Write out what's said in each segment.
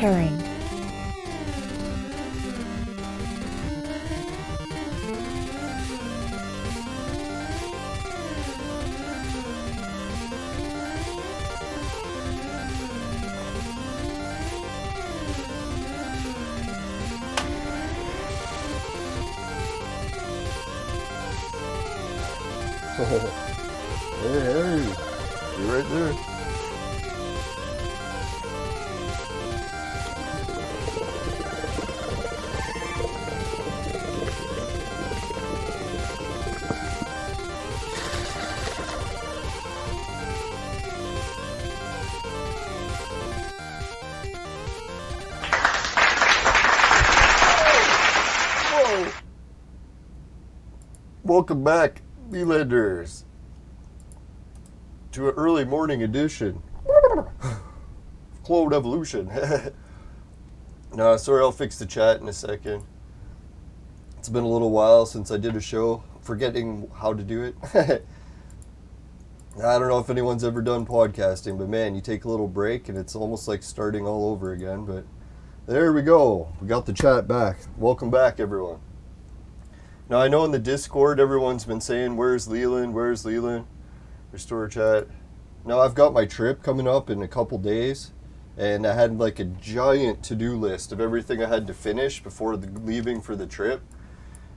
purring. Hey, you're right there. Whoa! Welcome back, Lelanders, to an early morning edition of Clone Evolution. No, sorry, I'll fix the chat in a second. It's been a little while since I did a show, forgetting how to do it. I don't know if anyone's ever done podcasting, but man, you take a little break and it's almost like starting all over again. But there we go. We got the chat back. Welcome back, everyone. Now, I know in the Discord, everyone's been saying, where's Leland? Where's Leland? Restore chat. Now, I've got my trip coming up in a couple days, and I had like a giant to-do list of everything I had to finish before leaving for the trip.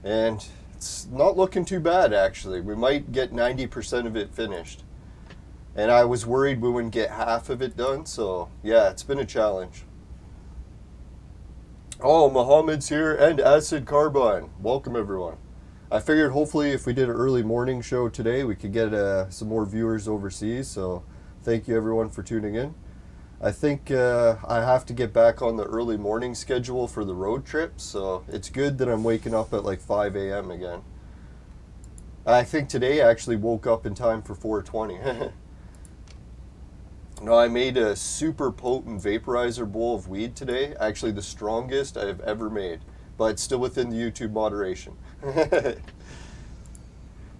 And it's not looking too bad, actually. We might get 90% of it finished. And I was worried we wouldn't get half of it done, so yeah, it's been a challenge. Oh, Mohammed's here, and Acid Carbine. Welcome, everyone. I figured hopefully if we did an early morning show today, we could get some more viewers overseas, so thank you everyone for tuning in. I think I have to get back on the early morning schedule for the road trip, so it's good that I'm waking up at like 5 a.m. again. I think today I actually woke up in time for 4:20. No, I made a super potent vaporizer bowl of weed today. Actually, the strongest I've ever made, but still within the YouTube moderation.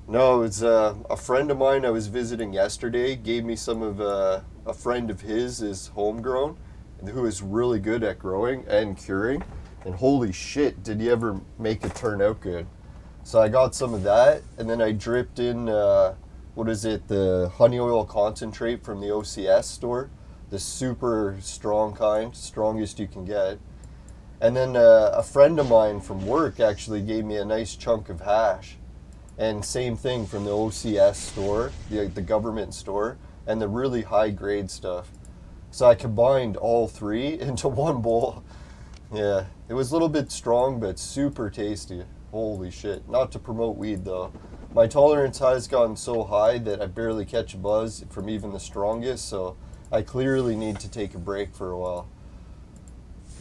No, it's a friend of mine I was visiting yesterday gave me some of a friend of his is homegrown, who is really good at growing and curing. And holy shit, did he ever make it turn out good? So I got some of that, and then I dripped in what is it, the honey oil concentrate from the OCS store, the super strong kind, strongest you can get. And then a friend of mine from work actually gave me a nice chunk of hash, and same thing from the OCS store, the government store, and the really high grade stuff. So I combined all three into one bowl. Yeah, it was a little bit strong, but super tasty. Holy shit. Not to promote weed though. My tolerance has gotten so high that I barely catch a buzz from even the strongest, so I clearly need to take a break for a while.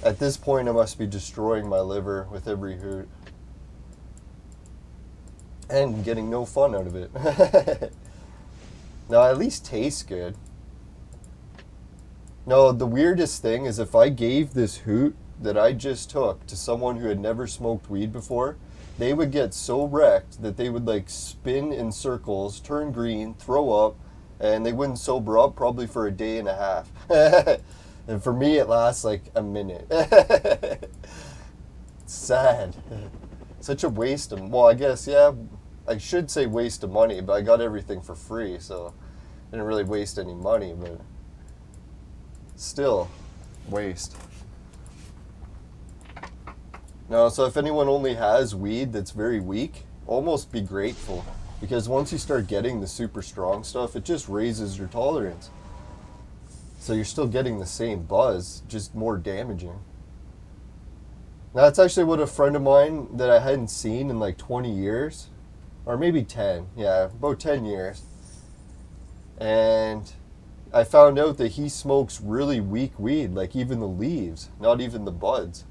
At this point, I must be destroying my liver with every hoot. And getting no fun out of it. No, at least tastes good. No, the weirdest thing is if I gave this hoot that I just took to someone who had never smoked weed before, they would get so wrecked that they would like spin in circles, turn green, throw up, and they wouldn't sober up probably for a day and a half. And for me, it lasts like a minute. It's sad. Such a waste of, well, I guess, yeah, I should say waste of money, but I got everything for free, so I didn't really waste any money, but still, waste. No, so if anyone only has weed that's very weak, almost be grateful. Because once you start getting the super strong stuff, it just raises your tolerance. So you're still getting the same buzz, just more damaging. Now, that's actually what a friend of mine that I hadn't seen in like 20 years, or maybe 10, yeah, about 10 years. And I found out that he smokes really weak weed, like even the leaves, not even the buds.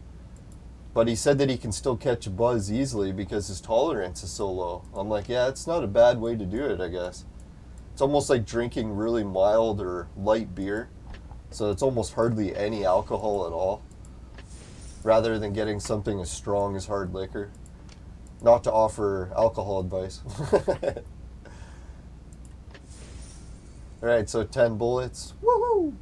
But he said that he can still catch a buzz easily because his tolerance is so low. I'm like, yeah, it's not a bad way to do it, I guess. It's almost like drinking really mild or light beer. So it's almost hardly any alcohol at all, rather than getting something as strong as hard liquor. Not to offer alcohol advice. Alright, so 10 bullets. Woohoo!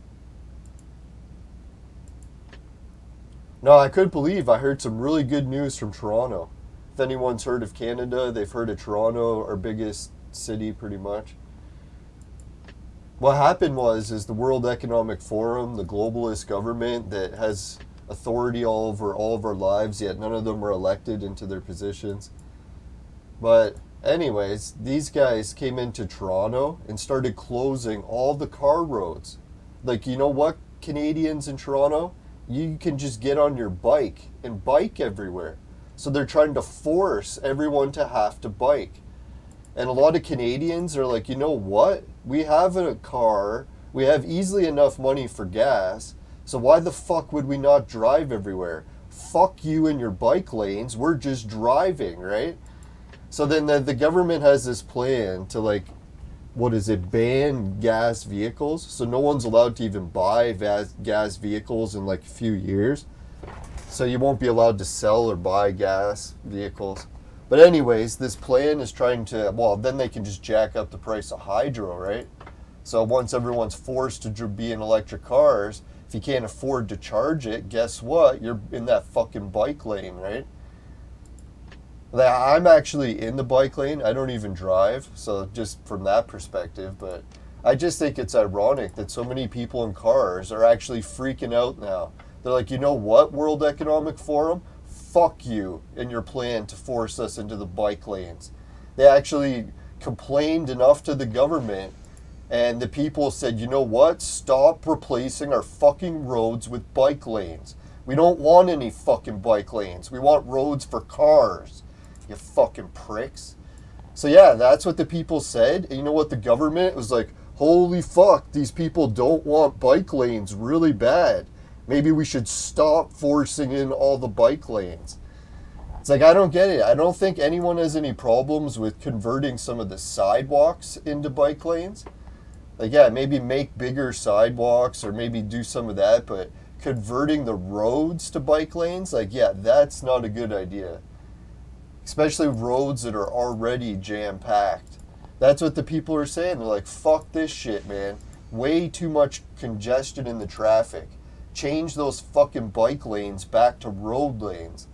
No, I couldn't believe I heard some really good news from Toronto. If anyone's heard of Canada, they've heard of Toronto, our biggest city pretty much. What happened was is the World Economic Forum, the globalist government that has authority all over all of our lives, yet none of them were elected into their positions. But anyways, these guys came into Toronto and started closing all the car roads. Like, you know what, Canadians in Toronto? You can just get on your bike and bike everywhere. So they're trying to force everyone to have to bike. And a lot of Canadians are like, you know what? We have a car. We have easily enough money for gas. So why the fuck would we not drive everywhere? Fuck you and your bike lanes. We're just driving, right? So then the government has this plan to, like, what is it, ban gas vehicles. So no one's allowed to even buy gas vehicles in like a few years. So you won't be allowed to sell or buy gas vehicles. But anyways, this plan is trying to, well, then they can just jack up the price of hydro, right? So once everyone's forced to be in electric cars, if you can't afford to charge it, guess what? You're in that fucking bike lane, right? I'm actually in the bike lane. I don't even drive, so just from that perspective. But I just think it's ironic that so many people in cars are actually freaking out now. They're like, you know what, World Economic Forum? Fuck you and your plan to force us into the bike lanes. They actually complained enough to the government, and the people said, you know what, stop replacing our fucking roads with bike lanes. We don't want any fucking bike lanes. We want roads for cars. You fucking pricks. So yeah, that's what the people said. And you know what, the government was like, holy fuck, these people don't want bike lanes really bad. Maybe we should stop forcing in all the bike lanes. It's like, I don't get it. I don't think anyone has any problems with converting some of the sidewalks into bike lanes. Like, yeah, maybe make bigger sidewalks or maybe do some of that, but converting the roads to bike lanes, like, yeah, that's not a good idea. Especially roads that are already jam-packed. That's what the people are saying. They're like, fuck this shit, man. Way too much congestion in the traffic. Change those fucking bike lanes back to road lanes.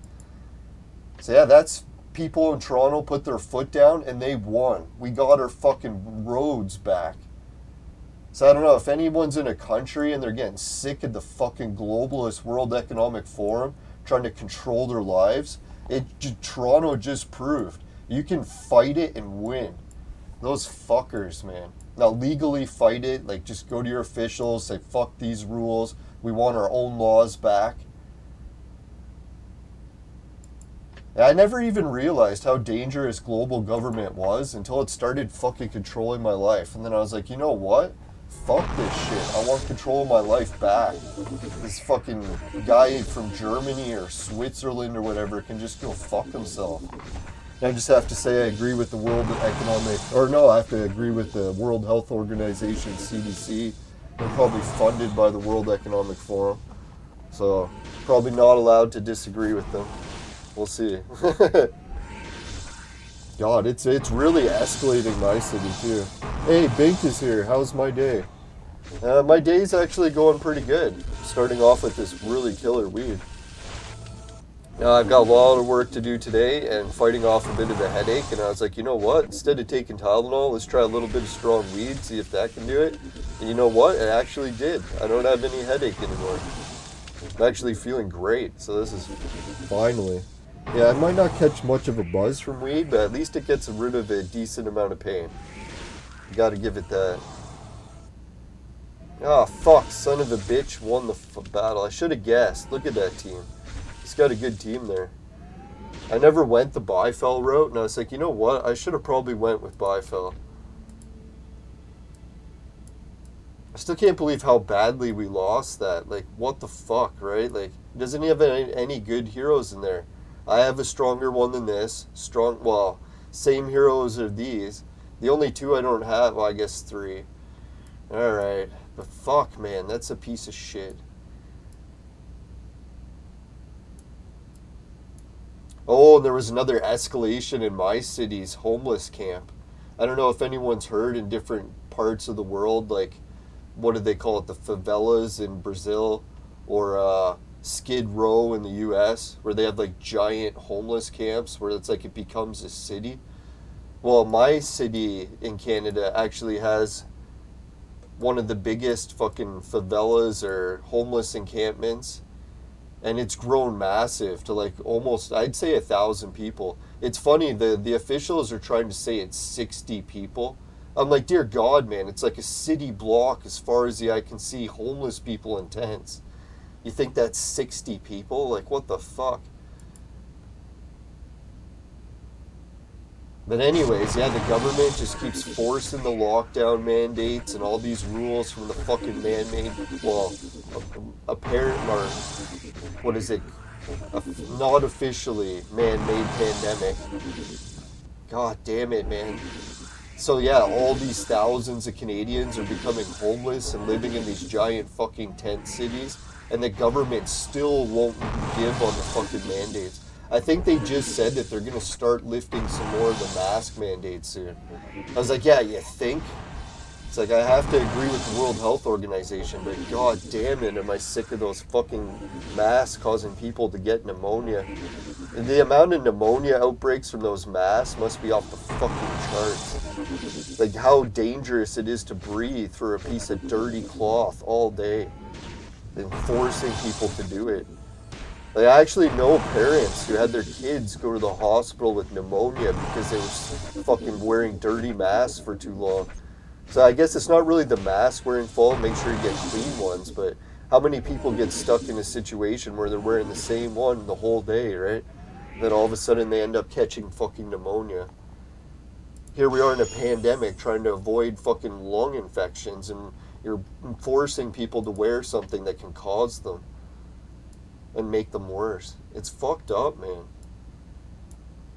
So yeah, that's people in Toronto put their foot down and they won. We got our fucking roads back. So I don't know, if anyone's in a country and they're getting sick of the fucking globalist World Economic Forum trying to control their lives, Toronto just proved you can fight it and win. Those fuckers, man. Now legally fight it, like just go to your officials, say fuck these rules, we want our own laws back. And I never even realized how dangerous global government was until it started fucking controlling my life. And then I was like, you know what? Fuck this shit. I want control of my life back. This fucking guy from Germany or Switzerland or whatever can just go fuck himself. And I just have to say I agree with the I have to agree with the World Health Organization, CDC. They're probably funded by the World Economic Forum. So, probably not allowed to disagree with them. We'll see. God, it's really escalating my city too. Hey, Bink is here. How's my day? My day's actually going pretty good. Starting off with this really killer weed. I've got a lot of work to do today and fighting off a bit of a headache, and I was like, you know what? Instead of taking Tylenol, let's try a little bit of strong weed, see if that can do it. And you know what? It actually did. I don't have any headache anymore. I'm actually feeling great, so this is finally. Yeah, I might not catch much of a buzz from weed, but at least it gets rid of a decent amount of pain. You gotta give it that. Oh, fuck, son of a bitch won the battle. I should have guessed. Look at that team. He's got a good team there. I never went the Byfell route, and I was like, you know what? I should have probably went with Byfell. I still can't believe how badly we lost that. Like, what the fuck, right? Like, doesn't he have any good heroes in there? I have a stronger one than this. Same heroes are these. The only two I don't have, well, I guess 3. Alright. But fuck, man, that's a piece of shit. Oh, and there was another escalation in my city's homeless camp. I don't know if anyone's heard in different parts of the world, like, what do they call it, the favelas in Brazil, or Skid Row in the US, where they have like giant homeless camps where it's like it becomes a city. Well, my city in Canada actually has one of the biggest fucking favelas or homeless encampments, and it's grown massive to like almost, I'd say, 1,000 people. It's funny, the officials are trying to say it's 60 people. I'm like, dear God, man, it's like a city block as far as the eye can see, homeless people in tents. You think that's 60 people? Like, what the fuck? But anyways, yeah, the government just keeps forcing the lockdown mandates and all these rules from the fucking man-made, well, apparent, or what is it, not officially man-made pandemic. God damn it, man. So yeah, all these thousands of Canadians are becoming homeless and living in these giant fucking tent cities, and the government still won't give on the fucking mandates. I think they just said that they're going to start lifting some more of the mask mandates soon. I was like, yeah, you think? It's like, I have to agree with the World Health Organization, but god damn it, am I sick of those fucking masks causing people to get pneumonia. The amount of pneumonia outbreaks from those masks must be off the fucking charts. Like, how dangerous it is to breathe through a piece of dirty cloth all day. And forcing people to do it. Like, I actually know parents who had their kids go to the hospital with pneumonia because they were fucking wearing dirty masks for too long. So I guess it's not really the mask wearing fault, make sure you get clean ones, but how many people get stuck in a situation where they're wearing the same one the whole day, right? And then all of a sudden they end up catching fucking pneumonia. Here we are in a pandemic trying to avoid fucking lung infections, and you're forcing people to wear something that can cause them and make them worse. It's fucked up, man.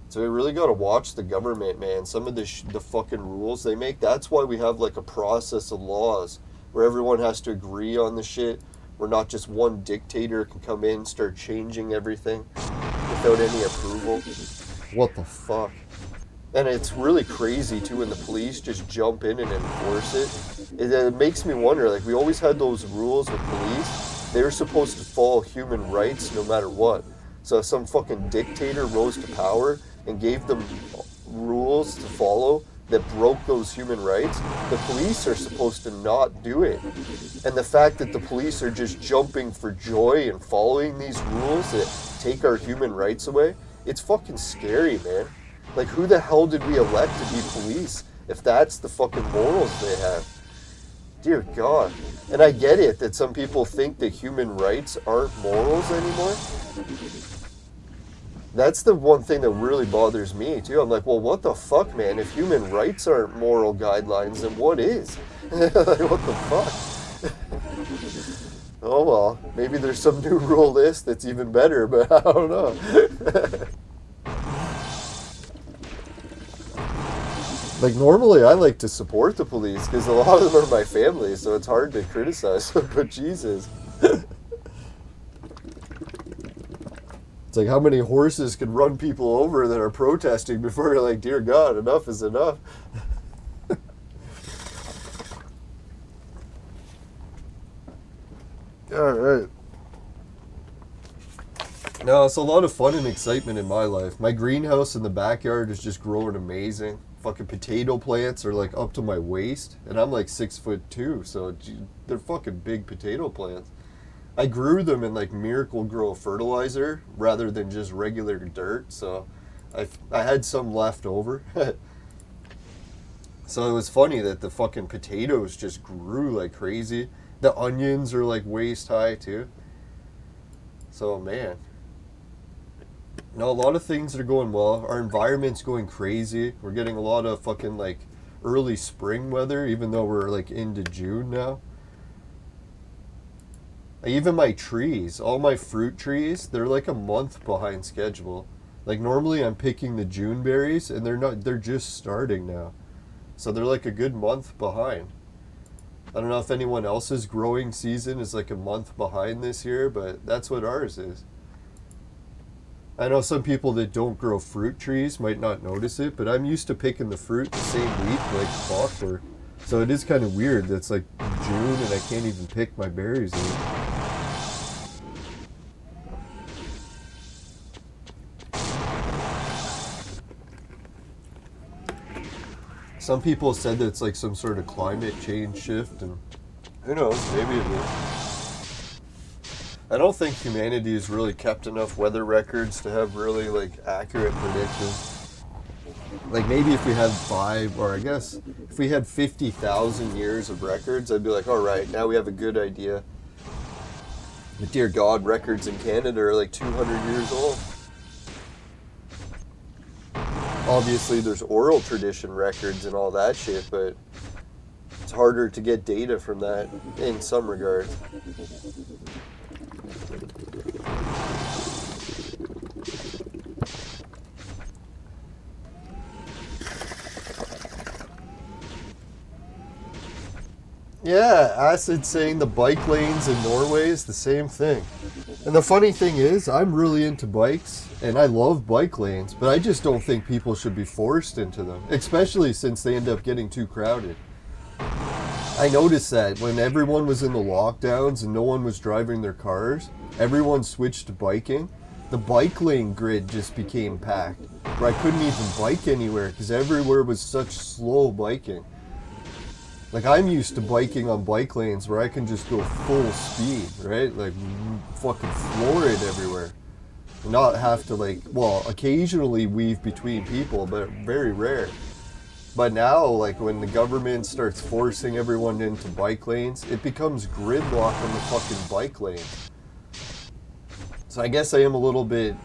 So we really got to watch the government, man. Some of the fucking rules they make. That's why we have like a process of laws where everyone has to agree on the shit. Where not just one dictator can come in and start changing everything without any approval. What the fuck? And it's really crazy too when the police just jump in and enforce it. It makes me wonder, like, we always had those rules with police. They were supposed to follow human rights no matter what. So if some fucking dictator rose to power and gave them rules to follow that broke those human rights, the police are supposed to not do it. And the fact that the police are just jumping for joy and following these rules that take our human rights away, it's fucking scary, man. Like, who the hell did we elect to be police if that's the fucking morals they have? Dear God. And I get it that some people think that human rights aren't morals anymore. That's the one thing that really bothers me, too. I'm like, well, what the fuck, man? If human rights aren't moral guidelines, then what is? Like, what the fuck? Oh, well, maybe there's some new rule list that's even better, but I don't know. Like, normally I like to support the police because a lot of them are my family, so it's hard to criticize them, but Jesus. It's like, how many horses can run people over that are protesting before you're like, dear God, enough is enough. All right. No, it's a lot of fun and excitement in my life. My greenhouse in the backyard is just growing amazing. Fucking potato plants are like up to my waist, and I'm like 6'2", so they're fucking big potato plants. I grew them in like Miracle Grow fertilizer rather than just regular dirt, so I had some left over. So it was funny that the fucking potatoes just grew like crazy. The onions are like waist high too. So man. No, a lot of things are going well. Our environment's going crazy. We're getting a lot of fucking like early spring weather, even though we're like into June now. Even my trees, all my fruit trees, they're like a month behind schedule. Like normally I'm picking the June berries and they're just starting now. So they're like a good month behind. I don't know if anyone else's growing season is like a month behind this year, but that's what ours is. I know some people that don't grow fruit trees might not notice it, but I'm used to picking the fruit the same week like clockwork. So it is kind of weird that it's like June and I can't even pick my berries yet. Some people said that it's like some sort of climate change shift, and who knows, maybe it is. I don't think humanity has really kept enough weather records to have really like accurate predictions. Like maybe if we had 5, or I guess if we had 50,000 years of records, I'd be like, all right, now we have a good idea. But dear God, records in Canada are like 200 years old. Obviously, there's oral tradition records and all that shit, but it's harder to get data from that in some regards. Yeah, Acid saying the bike lanes in Norway is the same thing. And the funny thing is, I'm really into bikes, and I love bike lanes, but I just don't think people should be forced into them, especially since they end up getting too crowded. I noticed that when everyone was in the lockdowns and no one was driving their cars, everyone switched to biking. The bike lane grid just became packed, where I couldn't even bike anywhere because everywhere was such slow biking. Like, I'm used to biking on bike lanes where I can just go full speed, right? Like, fucking floor it everywhere. Not have to, like, well, occasionally weave between people, but very rare. But now, like, when the government starts forcing everyone into bike lanes, it becomes gridlock on the fucking bike lanes. So I guess I am a little bit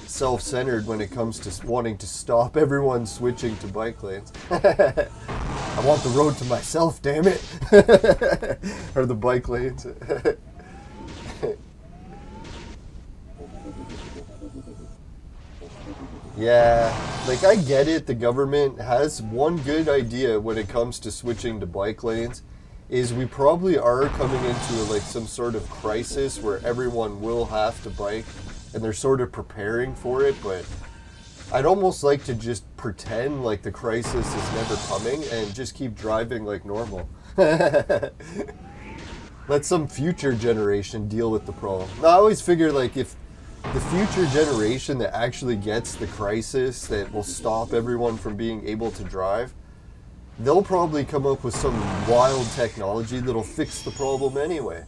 self-centered when it comes to wanting to stop everyone switching to bike lanes. I want the road to myself, damn it. Or the bike lanes. Yeah, like I get it, the government has one good idea when it comes to switching to bike lanes, is we probably are coming into like some sort of crisis where everyone will have to bike, and they're sort of preparing for it, but I'd almost like to just pretend like the crisis is never coming and just keep driving like normal. Let some future generation deal with the problem. Now, I always figure like if the future generation that actually gets the crisis that will stop everyone from being able to drive, they'll probably come up with some wild technology that'll fix the problem anyway.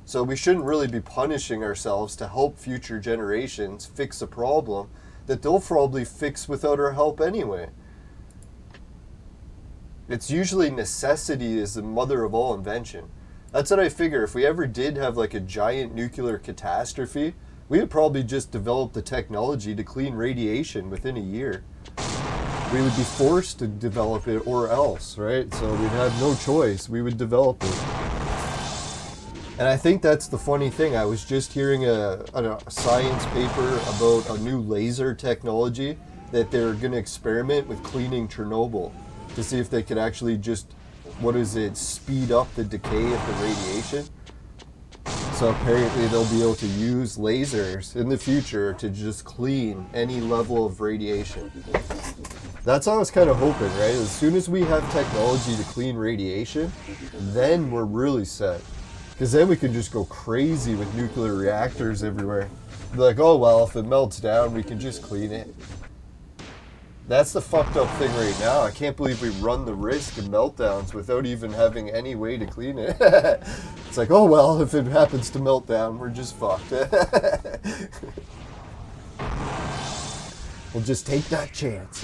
So we shouldn't really be punishing ourselves to help future generations fix a problem that they'll probably fix without our help anyway. It's usually necessity is the mother of all invention. That's what I figure. If we ever did have like a giant nuclear catastrophe, we would probably just develop the technology to clean radiation within a year. We would be forced to develop it or else, right? So we'd have no choice. We would develop it. And I think that's the funny thing. I was just hearing a science paper about a new laser technology that they're going to experiment with cleaning Chernobyl to see if they could actually just, speed up the decay of the radiation. So apparently they'll be able to use lasers in the future to just clean any level of radiation. That's how I was kind of hoping, right? As soon as we have technology to clean radiation, then we're really set. Because then we can just go crazy with nuclear reactors everywhere. Be like, oh well, if it melts down, we can just clean it. That's the fucked up thing right now. I can't believe we run the risk of meltdowns without even having any way to clean it. It's like, oh well, if it happens to melt down, we're just fucked. We'll just take that chance.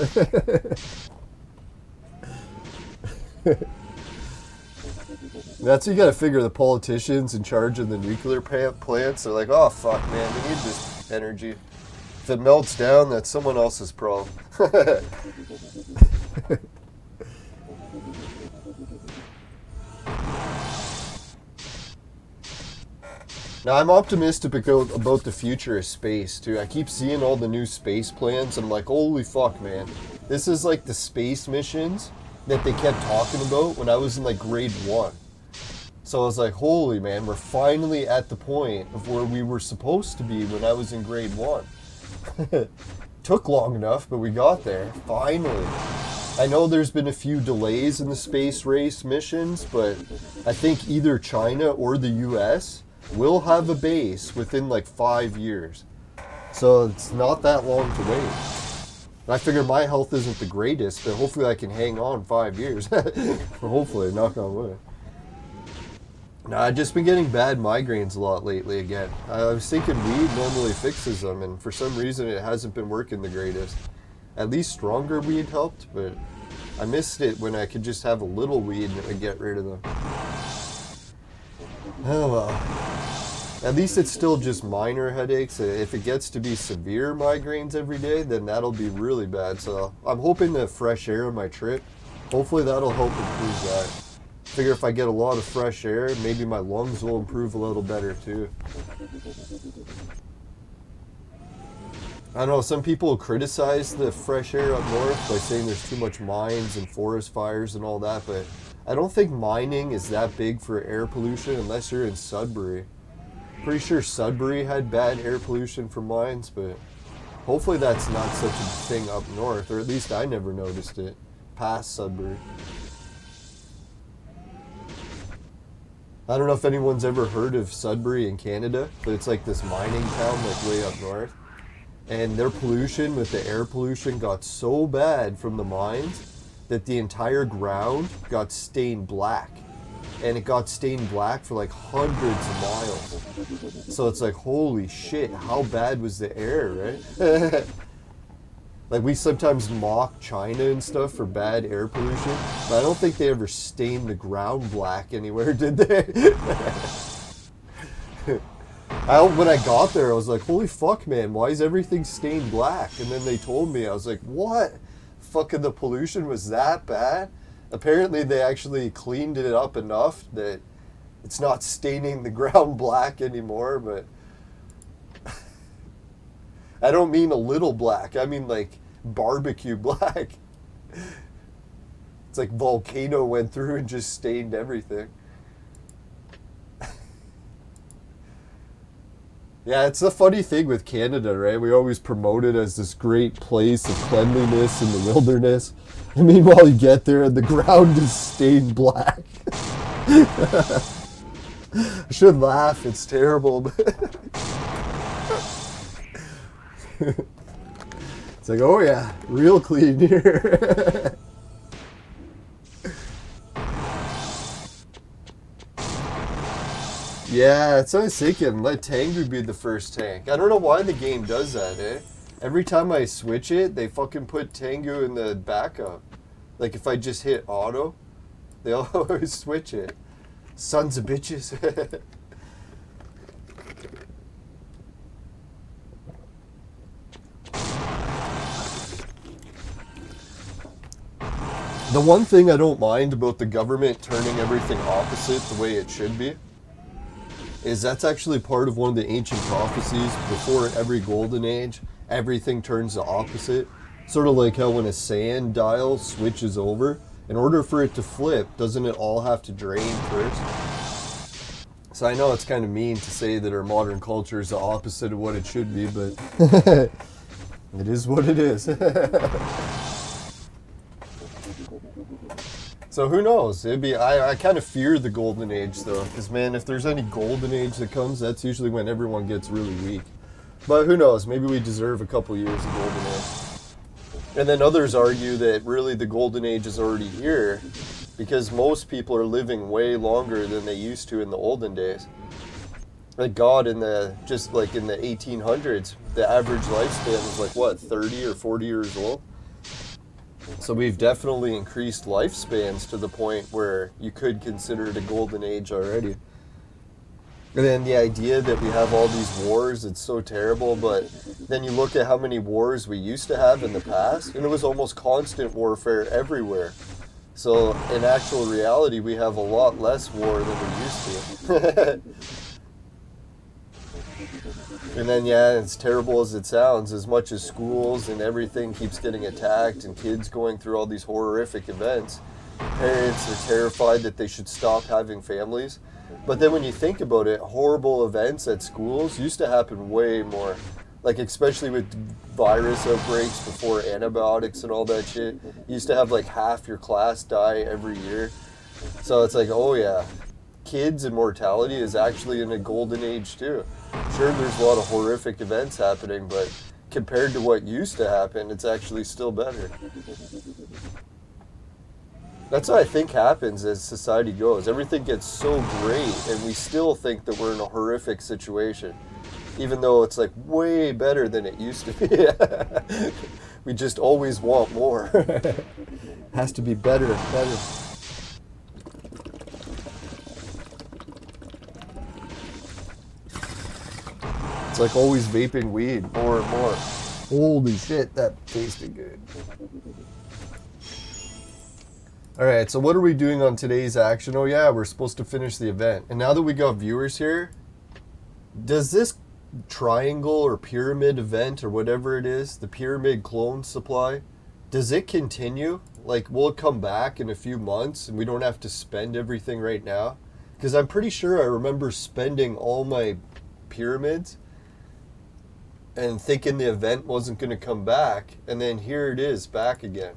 That's what you gotta figure. The politicians in charge of the nuclear plants are like, oh fuck man, we need this energy. If it melts down, that's someone else's problem. Now, I'm optimistic about the future of space, too. I keep seeing all the new space plans, and I'm like, holy fuck, man. This is like the space missions that they kept talking about when I was in, like, grade 1. So I was like, holy, man, we're finally at the point of where we were supposed to be when I was in grade 1. Took long enough, but we got there, finally. I know there's been a few delays in the space race missions, but I think either China or the US will have a base within like 5 years. So it's not that long to wait. I figure my health isn't the greatest, but hopefully I can hang on 5 years. Hopefully, knock on wood. Nah, I've just been getting bad migraines a lot lately again. I was thinking weed normally fixes them, and for some reason it hasn't been working the greatest. At least stronger weed helped, but I missed it when I could just have a little weed and it would get rid of them. Oh well. At least it's still just minor headaches. If it gets to be severe migraines every day, then that'll be really bad. So I'm hoping the fresh air on my trip, hopefully that'll help improve that. Figure if I get a lot of fresh air, maybe my lungs will improve a little better too. I don't know, some people criticize the fresh air up north by saying there's too much mines and forest fires and all that, but I don't think mining is that big for air pollution unless you're in Sudbury. Pretty sure Sudbury had bad air pollution from mines, but hopefully that's not such a thing up north, or at least I never noticed it past Sudbury. I don't know if anyone's ever heard of Sudbury in Canada, but it's like this mining town like way up north. And their pollution with the air pollution got so bad from the mines that the entire ground got stained black. And it got stained black for like hundreds of miles. So it's like, holy shit, how bad was the air, right? Like we sometimes mock China and stuff for bad air pollution, but I don't think they ever stained the ground black anywhere, did they? When I got there, I was like, holy fuck, man, why is everything stained black? And then they told me, I was like, what? Fucking the pollution was that bad? Apparently they actually cleaned it up enough that it's not staining the ground black anymore, but I don't mean a little black, I mean like barbecue black. It's like volcano went through and just stained everything. Yeah, it's a funny thing with Canada, right? We always promote it as this great place of cleanliness in the wilderness. And meanwhile, you get there and the ground is stained black. I should laugh, it's terrible. But it's like, oh yeah, real clean here. Yeah, that's what I was thinking. Let Tengu be the first tank. I don't know why the game does that, eh? Every time I switch it, they fucking put Tengu in the backup. Like if I just hit auto, they always switch it. Sons of bitches. The one thing I don't mind about the government turning everything opposite the way it should be is that's actually part of one of the ancient prophecies. Before every golden age, everything turns the opposite. Sort of like how when a sand dial switches over, in order for it to flip, doesn't it all have to drain first? So I know it's kind of mean to say that our modern culture is the opposite of what it should be, but it is what it is. So who knows? It'd be I kind of fear the golden age though, because man, if there's any golden age that comes, that's usually when everyone gets really weak. But who knows? Maybe we deserve a couple years of golden age. And then others argue that really the golden age is already here, because most people are living way longer than they used to in the olden days. Like God, just like in the 1800s, the average lifespan was like what, 30 or 40 years old? So we've definitely increased lifespans to the point where you could consider it a golden age already. And then the idea that we have all these wars, it's so terrible, but then you look at how many wars we used to have in the past, and it was almost constant warfare everywhere. So in actual reality, we have a lot less war than we used to. And then, yeah, as terrible as it sounds, as much as schools and everything keeps getting attacked and kids going through all these horrific events, parents are terrified that they should stop having families. But then when you think about it, horrible events at schools used to happen way more. Like, especially with virus outbreaks before antibiotics and all that shit. You used to have like half your class die every year. So it's like, oh yeah, kids and mortality is actually in a golden age too. Sure, there's a lot of horrific events happening, but compared to what used to happen, it's actually still better. That's what I think happens as society goes. Everything gets so great, and we still think that we're in a horrific situation, even though it's like way better than it used to be. We just always want more. Has to be better and better. It's like always vaping weed more and more. Holy shit, that tasted good. Alright, so what are we doing on today's action? Oh yeah, we're supposed to finish the event. And now that we got viewers here, does this triangle or pyramid event or whatever it is, the pyramid clone supply, does it continue? Like, will it come back in a few months and we don't have to spend everything right now? Because I'm pretty sure I remember spending all my pyramids and thinking the event wasn't going to come back, and then here it is back again.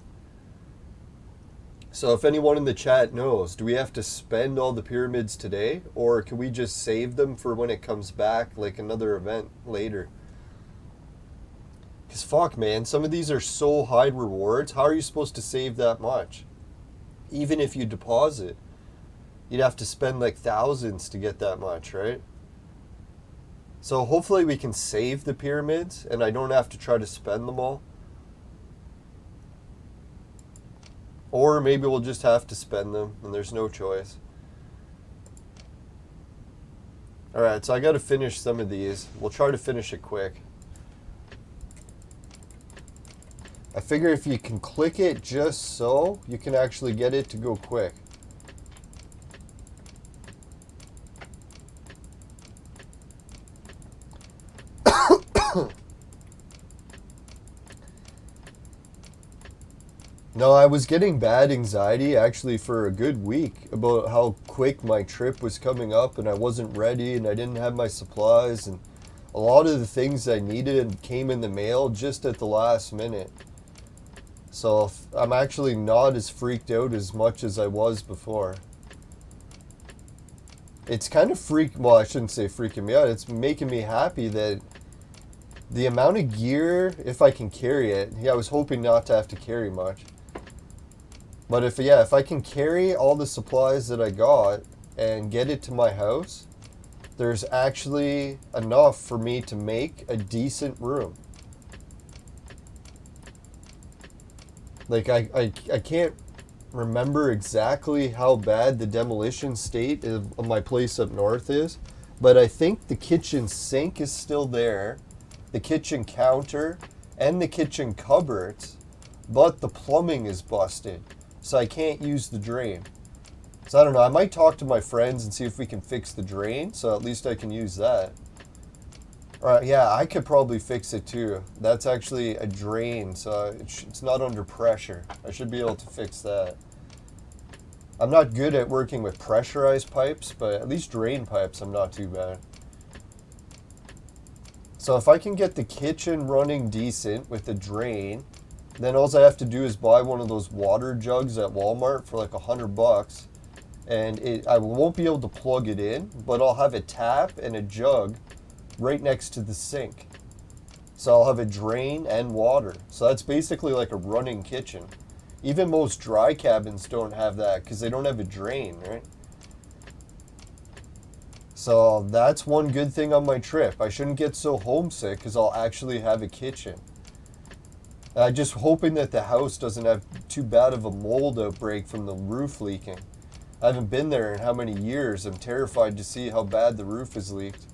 So if anyone in the chat knows, do we have to spend all the pyramids today, or can we just save them for when it comes back, like another event later? Because fuck man, some of these are so high rewards. How are you supposed to save that much? Even if you deposit, you'd have to spend like thousands to get that much, right? So hopefully we can save the pyramids and I don't have to try to spend them all. Or maybe we'll just have to spend them and there's no choice. Alright, so I got to finish some of these. We'll try to finish it quick. I figure if you can click it just so, you can actually get it to go quick. No, I was getting bad anxiety actually for a good week about how quick my trip was coming up and I wasn't ready and I didn't have my supplies and a lot of the things I needed came in the mail just at the last minute. So I'm actually not as freaked out as much as I was before. It's kind of well, I shouldn't say freaking me out. It's making me happy that the amount of gear, if I can carry it, I was hoping not to have to carry much. But if I can carry all the supplies that I got and get it to my house, there's actually enough for me to make a decent room. Like, I can't remember exactly how bad the demolition state of my place up north is, but I think the kitchen sink is still there, the kitchen counter, and the kitchen cupboards, but the plumbing is busted. So I can't use the drain. So I don't know, I might talk to my friends and see if we can fix the drain, so at least I can use that. Alright, yeah, I could probably fix it too. That's actually a drain, so it's not under pressure. I should be able to fix that. I'm not good at working with pressurized pipes, but at least drain pipes I'm not too bad. So if I can get the kitchen running decent with the drain, then all I have to do is buy one of those water jugs at Walmart for like $100, and I won't be able to plug it in, but I'll have a tap and a jug right next to the sink. So I'll have a drain and water. So that's basically like a running kitchen. Even most dry cabins don't have that because they don't have a drain, right? So that's one good thing on my trip. I shouldn't get so homesick because I'll actually have a kitchen. I'm just hoping that the house doesn't have too bad of a mold outbreak from the roof leaking. I haven't been there in how many years. I'm terrified to see how bad the roof is leaked.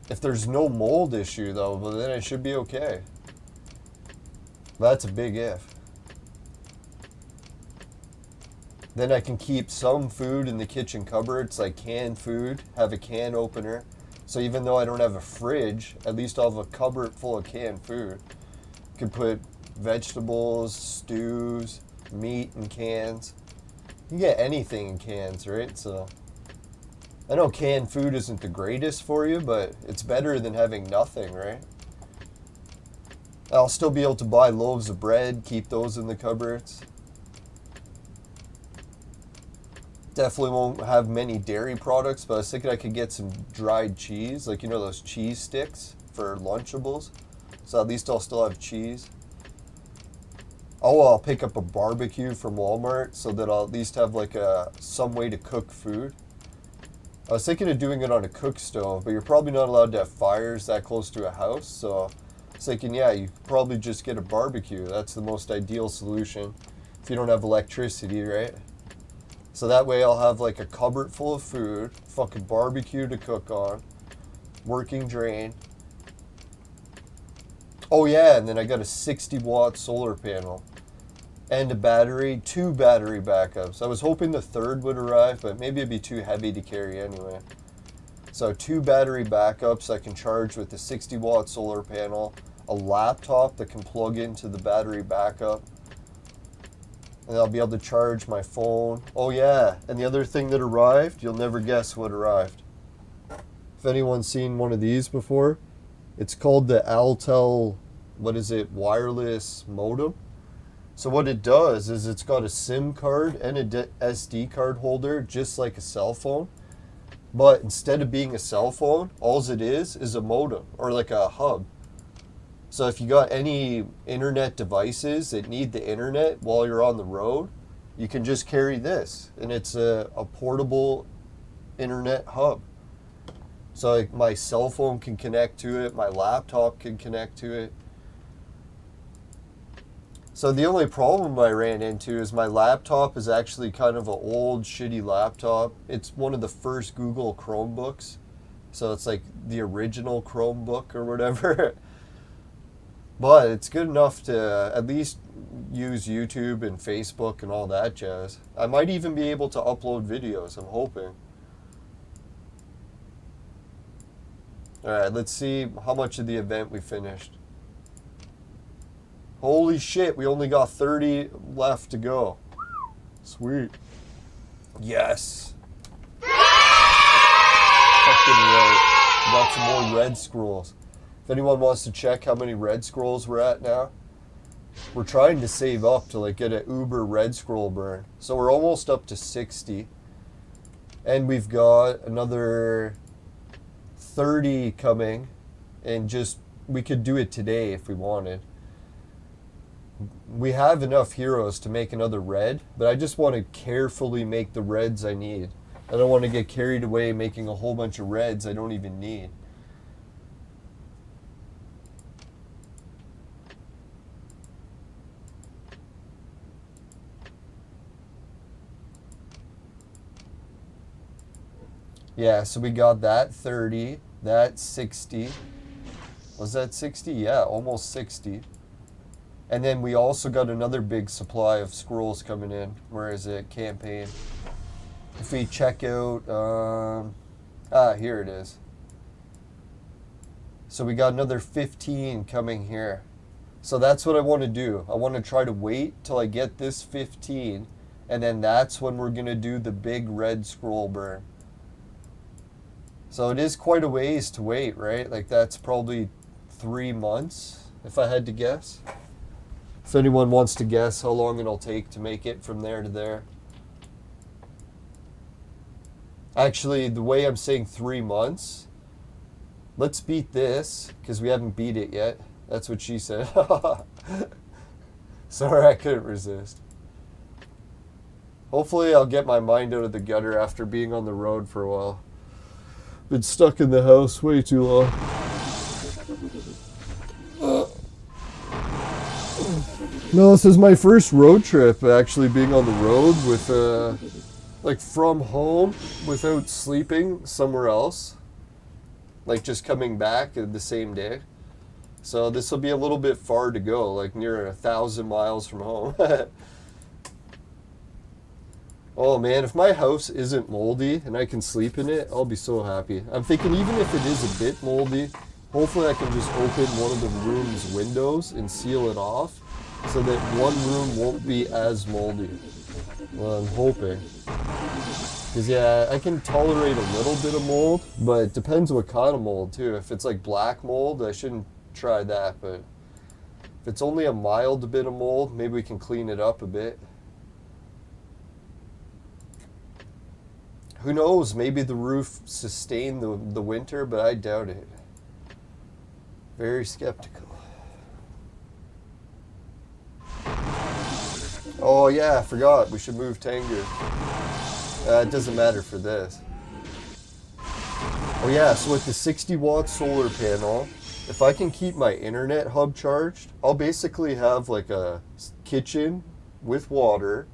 If there's no mold issue though, well, then it should be okay. That's a big if. Then I can keep some food in the kitchen cupboards, like canned food, have a can opener. So even though I don't have a fridge, at least I'll have a cupboard full of canned food. Could put vegetables, stews, meat in cans. You can get anything in cans, right? So I know canned food isn't the greatest for you, but it's better than having nothing, right? I'll still be able to buy loaves of bread, keep those in the cupboards. Definitely won't have many dairy products, but I was thinking I could get some dried cheese, like, you know, those cheese sticks for Lunchables. So at least I'll still have cheese. Oh, I'll pick up a barbecue from Walmart so that I'll at least have like some way to cook food. I was thinking of doing it on a cook stove, but you're probably not allowed to have fires that close to a house. So I was thinking, yeah, you could probably just get a barbecue. That's the most ideal solution if you don't have electricity, right? So that way I'll have like a cupboard full of food, fucking barbecue to cook on, working drain. Oh yeah, and then I got a 60-watt solar panel and a battery, 2 battery backups. I was hoping the third would arrive, but maybe it'd be too heavy to carry anyway. So 2 battery backups I can charge with the 60-watt solar panel, a laptop that can plug into the battery backup, and I'll be able to charge my phone. Oh yeah, and the other thing that arrived, you'll never guess what arrived. If anyone's seen one of these before, it's called the Altel, what is it, wireless modem. So what it does is it's got a SIM card and a SD card holder, just like a cell phone. But instead of being a cell phone, all it is a modem, or like a hub. So if you got any internet devices that need the internet while you're on the road, you can just carry this. And it's a portable internet hub. So like my cell phone can connect to it, my laptop can connect to it. So the only problem I ran into is my laptop is actually kind of an old, shitty laptop. It's one of the first Google Chromebooks. So it's like the original Chromebook or whatever. But it's good enough to at least use YouTube and Facebook and all that jazz. I might even be able to upload videos, I'm hoping. Alright, let's see how much of the event we finished. Holy shit, we only got 30 left to go. Sweet. Yes. Fucking right. Got some more red scrolls. If anyone wants to check how many red scrolls we're at now, we're trying to save up to like get an uber red scroll burn. So we're almost up to 60. And we've got another 30 coming, and just we could do it today if we wanted. We have enough heroes to make another red, but I just want to carefully make the reds I need. I don't want to get carried away making a whole bunch of reds I don't even need. Yeah, so we got that 30, that 60. Was that 60? Yeah, almost 60. And then we also got another big supply of scrolls coming in. Where is it? Campaign. If we check out, here it is. So we got another 15 coming here. So that's what I want to do. I want to try to wait till I get this 15, and then that's when we're going to do the big red scroll burn. So it is quite a ways to wait, right? Like that's probably 3 months, if I had to guess. If anyone wants to guess how long it'll take to make it from there to there. Actually, the way I'm saying 3 months, let's beat this, because we haven't beat it yet. That's what she said. Sorry, I couldn't resist. Hopefully I'll get my mind out of the gutter after being on the road for a while. Been stuck in the house way too long. No, this is my first road trip, actually being on the road with, like from home without sleeping somewhere else. Like just coming back the same day. So this will be a little bit far to go, like near 1,000 miles from home. Oh man, if my house isn't moldy and I can sleep in it, I'll be so happy. I'm thinking even if it is a bit moldy, hopefully I can just open one of the room's windows and seal it off so that one room won't be as moldy. Well, I'm hoping. Because yeah, I can tolerate a little bit of mold, but it depends what kind of mold too. If it's like black mold, I shouldn't try that, but if it's only a mild bit of mold, maybe we can clean it up a bit. Who knows, maybe the roof sustained the winter, but I doubt it. Very skeptical. Oh yeah, I forgot. We should move Tengu. It doesn't matter for this. Oh yeah, so with the 60-watt solar panel, if I can keep my internet hub charged, I'll basically have like a kitchen with water,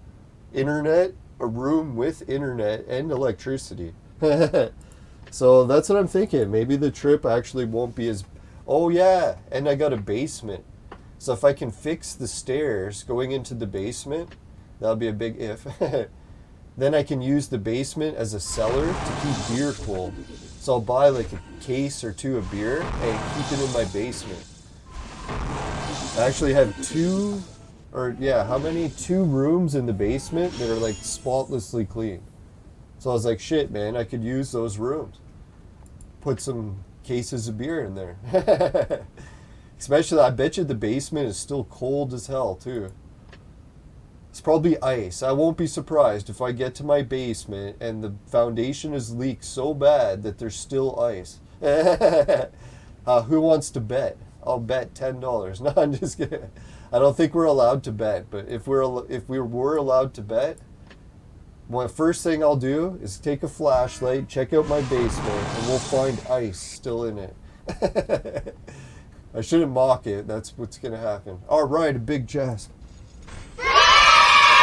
internet, a room with internet, and electricity. So that's what I'm thinking. Maybe the trip actually won't be as... Oh yeah, and I got a basement. So if I can fix the stairs going into the basement, that'll be a big if. Then I can use the basement as a cellar to keep beer cold. So I'll buy like a case or two of beer and keep it in my basement. I actually have two rooms in the basement that are like spotlessly clean. So I was like, shit, man, I could use those rooms. Put some cases of beer in there. Especially, I bet you the basement is still cold as hell, too. It's probably ice. I won't be surprised if I get to my basement and the foundation is leaked so bad that there's still ice. Who wants to bet? I'll bet $10. No, I'm just kidding. I don't think we're allowed to bet, but if we were allowed to bet, the first thing I'll do is take a flashlight, check out my basement, and we'll find ice still in it. I shouldn't mock it. That's what's going to happen. All right, a big chest.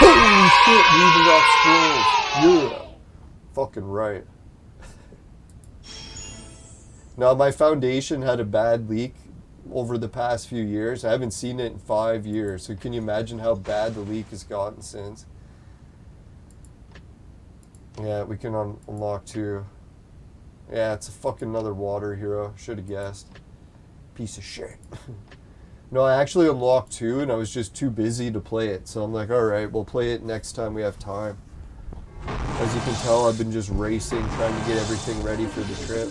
Holy shit, we even got scrolls. Yeah. Fucking right. Now, my foundation had a bad leak over the past few years. I haven't seen it in 5 years. So can you imagine how bad the leak has gotten since? Yeah, we can unlock too. Yeah, it's a fucking another water hero. Should have guessed. Piece of shit. No, I actually unlocked 2 and I was just too busy to play it. So I'm like, alright, we'll play it next time we have time. As you can tell, I've been just racing, trying to get everything ready for the trip.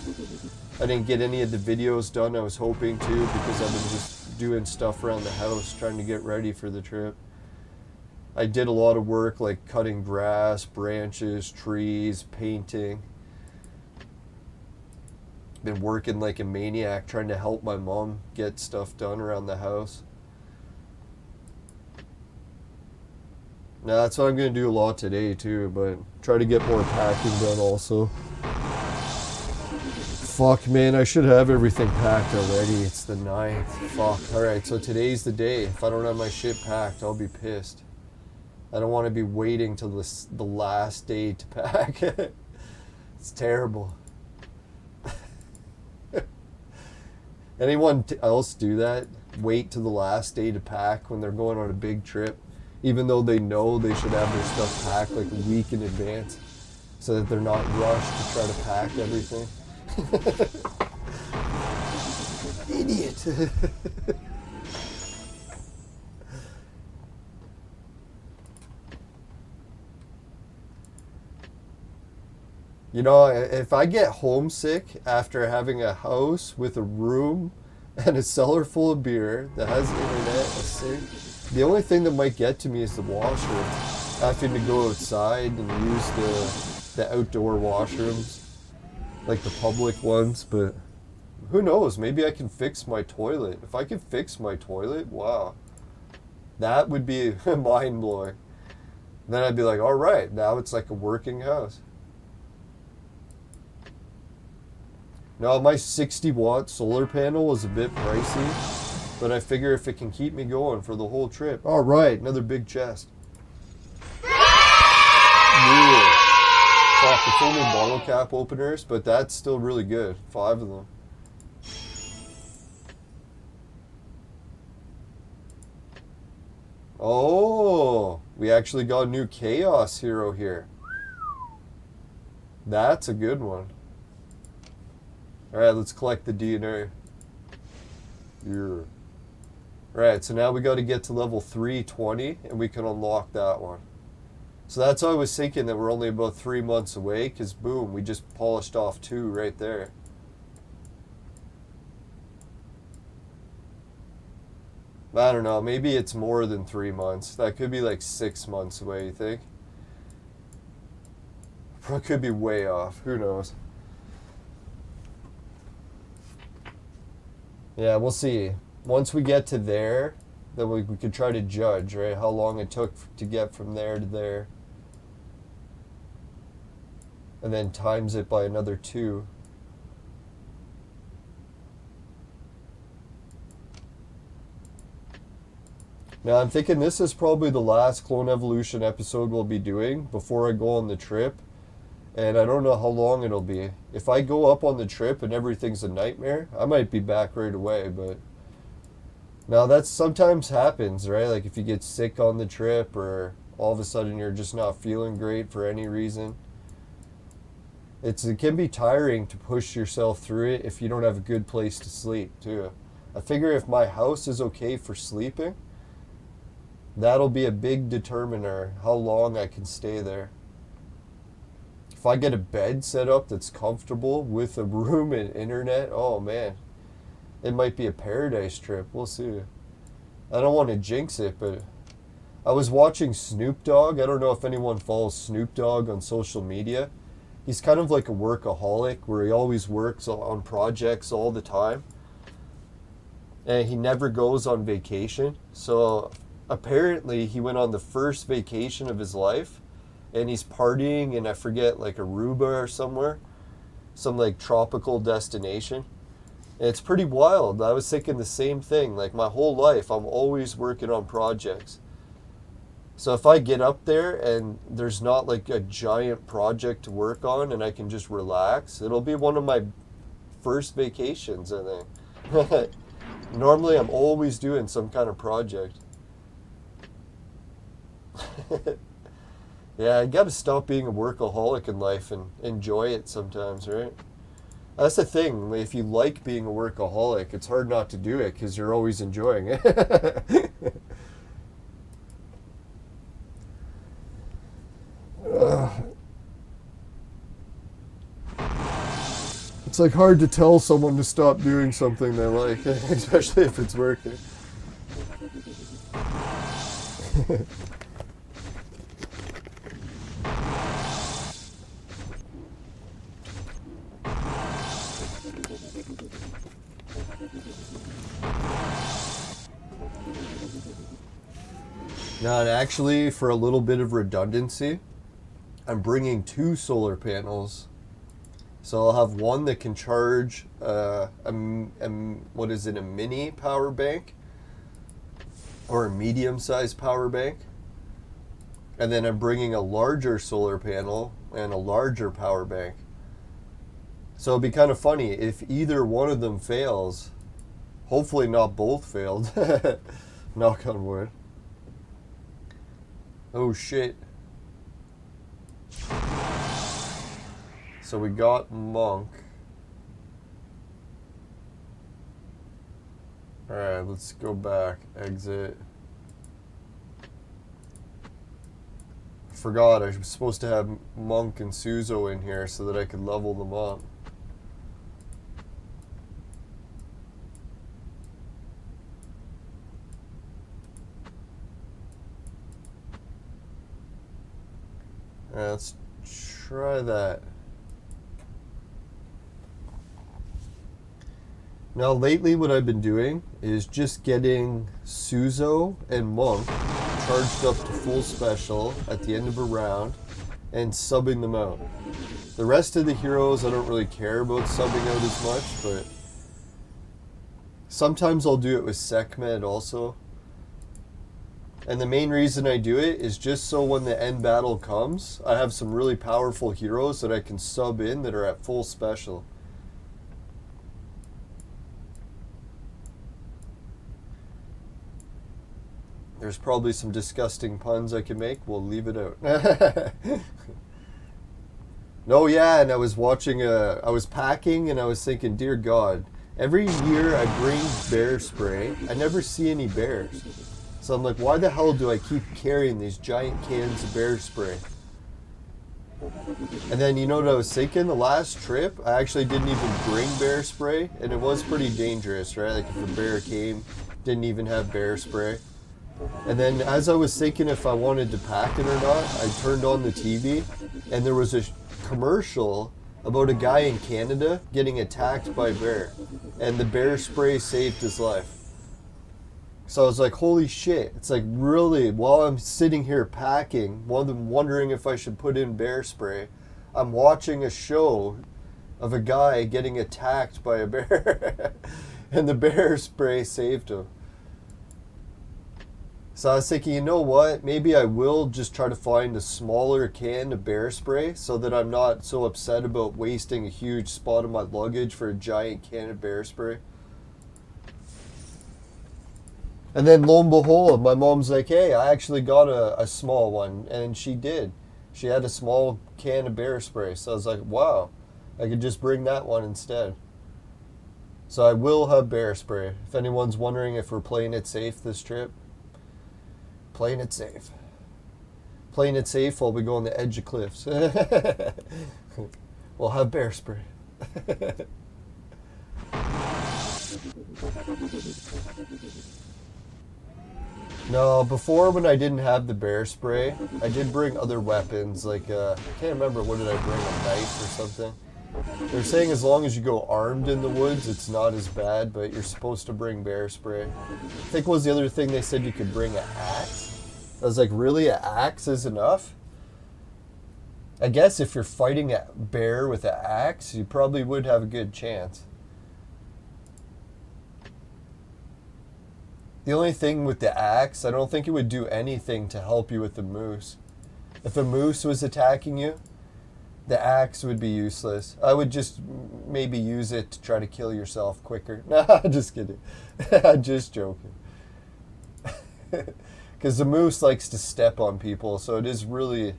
I didn't get any of the videos done I was hoping to because I've been just doing stuff around the house, trying to get ready for the trip. I did a lot of work like cutting grass, branches, trees, painting. Been working like a maniac trying to help my mom get stuff done around the house. Now that's what I'm going to do a lot today too, but try to get more packing done also. Fuck man, I should have everything packed already. It's the 9th. Fuck. Alright, so today's the day. If I don't have my shit packed, I'll be pissed. I don't want to be waiting till the last day to pack. It's terrible. Anyone else do that? Wait till the last day to pack when they're going on a big trip, even though they know they should have their stuff packed like a week in advance, so that they're not rushed to try to pack everything. Idiot. You know, if I get homesick after having a house with a room and a cellar full of beer that has internet, a sink, the only thing that might get to me is the washroom. Having to go outside and use the outdoor washrooms, like the public ones, but who knows? Maybe I can fix my toilet. If I could fix my toilet, wow. That would be mind-blowing. Then I'd be like, all right, now it's like a working house. Now, my 60-watt solar panel was a bit pricey, but I figure if it can keep me going for the whole trip. All right, another big chest. Yeah. Fuck, it's only bottle cap openers, but that's still really good. 5 of them. Oh, we actually got a new Chaos hero here. That's a good one. Alright, let's collect the DNA. Yeah. Alright, so now we got to get to level 320 and we can unlock that one. So that's why I was thinking that we're only about 3 months away, because boom, we just polished off 2 right there. I don't know, maybe it's more than 3 months. That could be like 6 months away, you think? It could be way off, who knows? Yeah, we'll see. Once we get to there, then we could try to judge, right? How long it took to get from there to there. And then times it by another 2. Now I'm thinking this is probably the last Clone Evolution episode we'll be doing before I go on the trip. And I don't know how long it'll be. If I go up on the trip and everything's a nightmare, I might be back right away, but... Now that sometimes happens, right? Like if you get sick on the trip or all of a sudden you're just not feeling great for any reason. It can be tiring to push yourself through it if you don't have a good place to sleep too. I figure if my house is okay for sleeping, that'll be a big determiner how long I can stay there. If I get a bed set up that's comfortable with a room and internet, oh man, it might be a paradise trip. We'll see. I don't want to jinx it, but I was watching Snoop Dogg. I don't know if anyone follows Snoop Dogg on social media. He's kind of like a workaholic where he always works on projects all the time. And he never goes on vacation. So apparently he went on the first vacation of his life and he's partying in, I forget, like Aruba or somewhere. Some like tropical destination. And it's pretty wild. I was thinking the same thing. Like my whole life I'm always working on projects. So if I get up there and there's not like a giant project to work on and I can just relax, it'll be one of my first vacations, I think. Normally I'm always doing some kind of project. Yeah, I gotta stop being a workaholic in life and enjoy it sometimes, right? That's the thing. If you like being a workaholic, it's hard not to do it because you're always enjoying it. It's like hard to tell someone to stop doing something they like, especially if it's working. Now, and actually, for a little bit of redundancy, I'm bringing 2 solar panels. So I'll have one that can charge what is it, a mini power bank or a medium-sized power bank. And then I'm bringing a larger solar panel and a larger power bank. So it'll be kind of funny if either one of them fails. Hopefully not both failed. Knock on wood. Oh shit. So we got Monk. Alright, let's go back. Exit. Forgot I was supposed to have Monk and Suzo in here so that I could level them up. Let's try that. Now lately what I've been doing is just getting Suzo and Monk charged up to full special at the end of a round and subbing them out. The rest of the heroes I don't really care about subbing out as much, but sometimes I'll do it with Sekhmet also. And the main reason I do it is just so when the end battle comes, I have some really powerful heroes that I can sub in that are at full special. There's probably some disgusting puns I can make. We'll leave it out. No, yeah, and I was watching, I was packing and I was thinking, dear God, every year I bring bear spray. I never see any bears. So I'm like, why the hell do I keep carrying these giant cans of bear spray? And then you know what I was thinking? The last trip, I actually didn't even bring bear spray, and it was pretty dangerous, right? Like if a bear came, didn't even have bear spray. And then as I was thinking if I wanted to pack it or not, I turned on the TV, and there was a commercial about a guy in Canada getting attacked by a bear, and the bear spray saved his life. So I was like, holy shit. It's like, really, while I'm sitting here packing, wondering if I should put in bear spray, I'm watching a show of a guy getting attacked by a bear. And the bear spray saved him. So I was thinking, you know what? Maybe I will just try to find a smaller can of bear spray so that I'm not so upset about wasting a huge spot of my luggage for a giant can of bear spray. And then lo and behold, my mom's like, hey, I actually got a small one. And she did. She had a small can of bear spray. So I was like, wow, I could just bring that one instead. So I will have bear spray. If anyone's wondering if we're playing it safe this trip, playing it safe. Playing it safe while we go on the edge of cliffs. We'll have bear spray. No, before when I didn't have the bear spray, I did bring other weapons, like, I can't remember, what did I bring, a knife or something? They're saying as long as you go armed in the woods, it's not as bad, but you're supposed to bring bear spray. I think what was the other thing they said you could bring an axe? I was like, really, an axe is enough? I guess if you're fighting a bear with an axe, you probably would have a good chance. The only thing with the axe, I don't think it would do anything to help you with the moose. If a moose was attacking you, the axe would be useless. I would just maybe use it to try to kill yourself quicker. Nah, just kidding. I'm just joking. Because the moose likes to step on people, so it is really...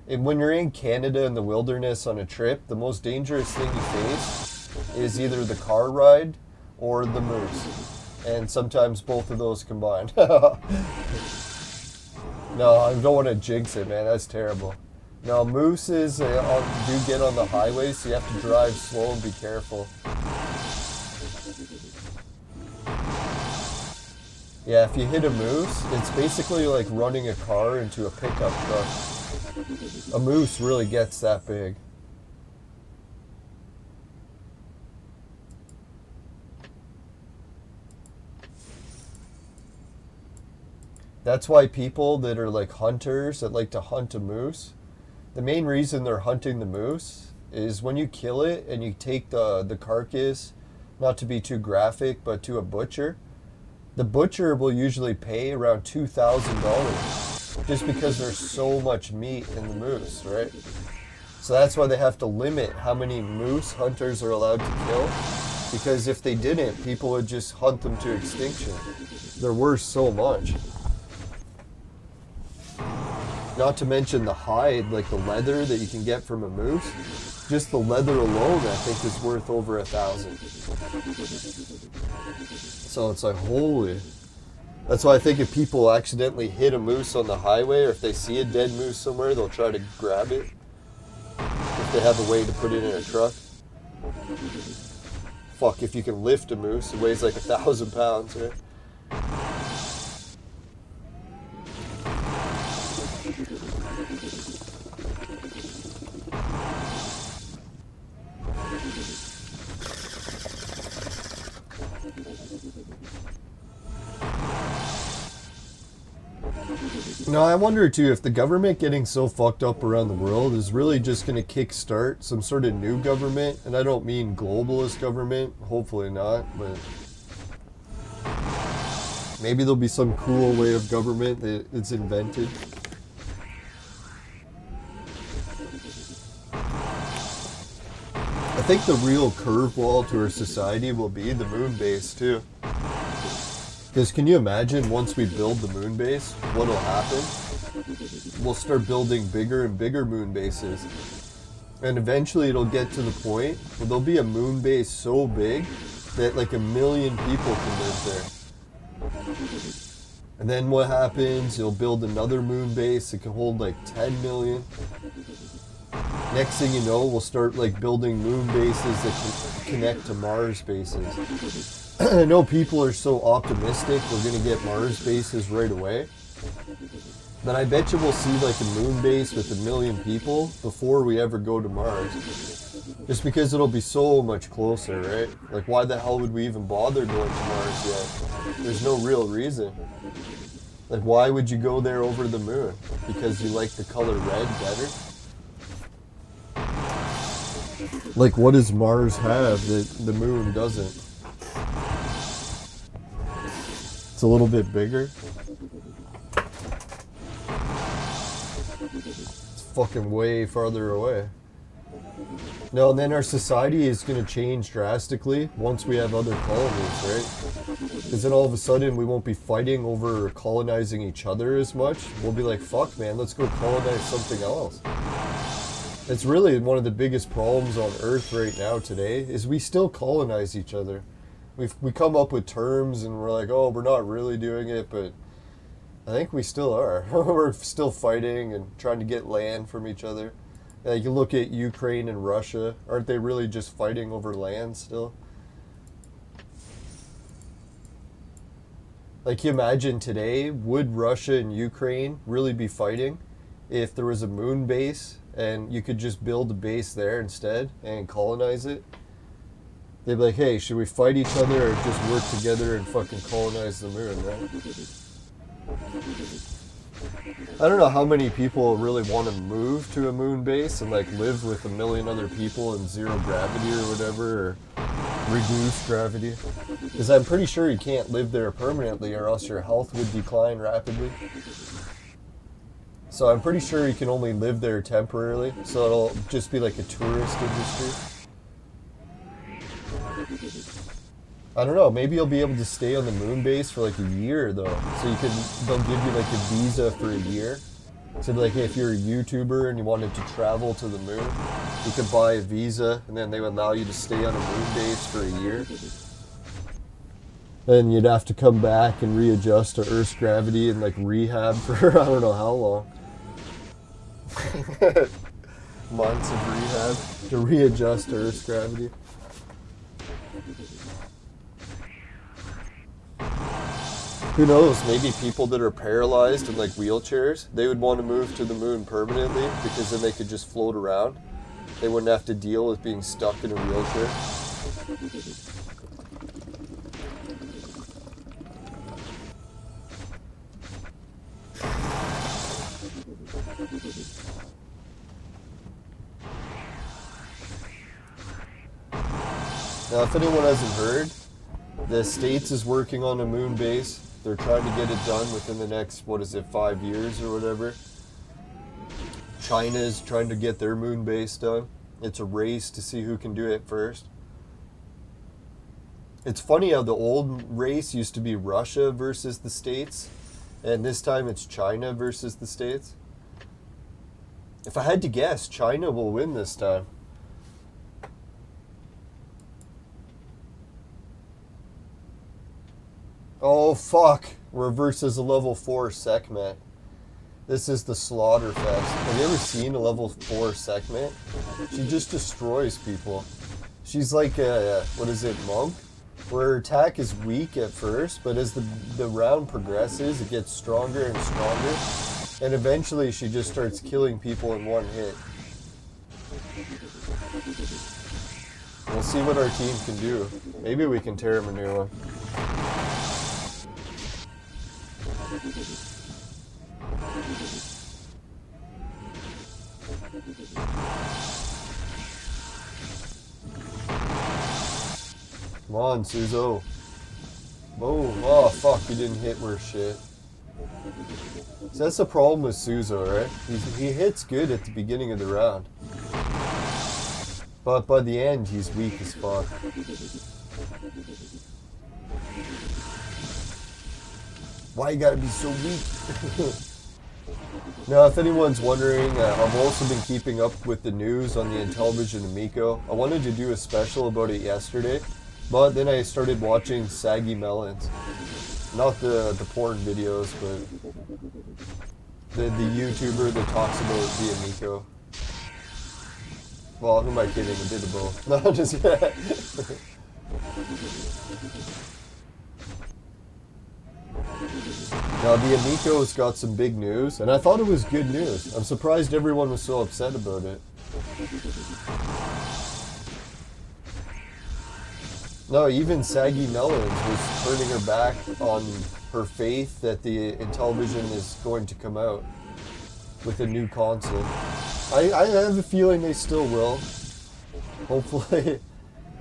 when you're in Canada in the wilderness on a trip, the most dangerous thing you face is either the car ride or the moose. And sometimes both of those combined. No, I don't want to jinx it, man. That's terrible. No, mooses do get on the highway, so you have to drive slow and be careful. Yeah, if you hit a moose, it's basically like running a car into a pickup truck. A moose really gets that big. That's why people that are like hunters that like to hunt a moose, the main reason they're hunting the moose is when you kill it and you take the carcass, not to be too graphic, but to a butcher, the butcher will usually pay around $2,000 just because there's so much meat in the moose, right? So that's why they have to limit how many moose hunters are allowed to kill, because if they didn't, people would just hunt them to extinction. They're worth so much. Not to mention the hide, like the leather that you can get from a moose. Just the leather alone, I think, is worth over $1,000. So it's like, holy. That's why I think if people accidentally hit a moose on the highway, or if they see a dead moose somewhere, they'll try to grab it. If they have a way to put it in a truck. Fuck, if you can lift a moose, it weighs like 1,000 pounds, right? No, I wonder too if the government getting so fucked up around the world is really just going to kickstart some sort of new government. And I don't mean globalist government, hopefully not, but maybe there'll be some cool way of government that is invented. I think the real curveball to our society will be the moon base too. Because can you imagine once we build the moon base, what'll happen? We'll start building bigger and bigger moon bases. And eventually it'll get to the point where there'll be a moon base so big that like 1 million people can live there. And then what happens? You'll build another moon base that can hold like 10 million. Next thing you know, we'll start like building moon bases that can connect to Mars bases. I know people are so optimistic we're going to get Mars bases right away. But I bet you we'll see like a moon base with 1 million people before we ever go to Mars. Just because it'll be so much closer, right? Like, why the hell would we even bother going to Mars yet? There's no real reason. Like, why would you go there over the moon? Because you like the color red better? Like, what does Mars have that the moon doesn't? It's a little bit bigger. It's fucking way farther away. No, and then our society is going to change drastically once we have other colonies, right? Because then all of a sudden we won't be fighting over colonizing each other as much. We'll be like, fuck man, let's go colonize something else. It's really one of the biggest problems on Earth right now today, is we still colonize each other. We come up with terms and we're like, oh, we're not really doing it, but I think we still are. We're still fighting and trying to get land from each other. Like, you look at Ukraine and Russia, aren't they really just fighting over land still? Like, you imagine today, would Russia and Ukraine really be fighting if there was a moon base and you could just build a base there instead and colonize it? They'd be like, hey, should we fight each other or just work together and fucking colonize the moon, right? I don't know how many people really want to move to a moon base and like live with a million other people in zero gravity or whatever, or reduced gravity. Because I'm pretty sure you can't live there permanently or else your health would decline rapidly. So I'm pretty sure you can only live there temporarily, so it'll just be like a tourist industry. I don't know, maybe you'll be able to stay on the moon base for like a year though. So they'll give you like a visa for a year. So like, hey, if you're a YouTuber and you wanted to travel to the moon, you could buy a visa and then they would allow you to stay on a moon base for a year. Then you'd have to come back and readjust to Earth's gravity and like rehab for I don't know how long. Months of rehab to readjust to Earth's gravity. Who knows, maybe people that are paralyzed in like wheelchairs, they would want to move to the moon permanently because then they could just float around. They wouldn't have to deal with being stuck in a wheelchair. Now, if anyone hasn't heard, the States is working on a moon base. They're trying to get it done within the next, 5 years or whatever. China is trying to get their moon base done. It's a race to see who can do it first. It's funny how the old race used to be Russia versus the States, and this time it's China versus the States. If I had to guess, China will win this time. Oh fuck, we're versus a level 4 Sekhmet. This is the slaughter fest. Have you ever seen a level 4 Sekhmet? She just destroys people. She's like a, monk? Where her attack is weak at first, but as the round progresses, it gets stronger and stronger. And eventually she just starts killing people in one hit. We'll see what our team can do. Maybe we can tear him a new one. Come on, Suzo. Boom. Oh, fuck, you didn't hit worth shit. So that's the problem with Suzo, right? He hits good at the beginning of the round. But by the end, he's weak as fuck. Why you gotta be so weak? Now, if anyone's wondering, I've also been keeping up with the news on the Intellivision Amico. I wanted to do a special about it yesterday, but then I started watching Saggy Melons. Not the porn videos, but the YouTuber that talks about the Amico. Well, who am I kidding? I did it both. No, just Now, the Amico's got some big news, and I thought it was good news. I'm surprised everyone was so upset about it. No, even Saggy Melons was turning her back on her faith that the Intellivision is going to come out with a new console. I have a feeling they still will. Hopefully.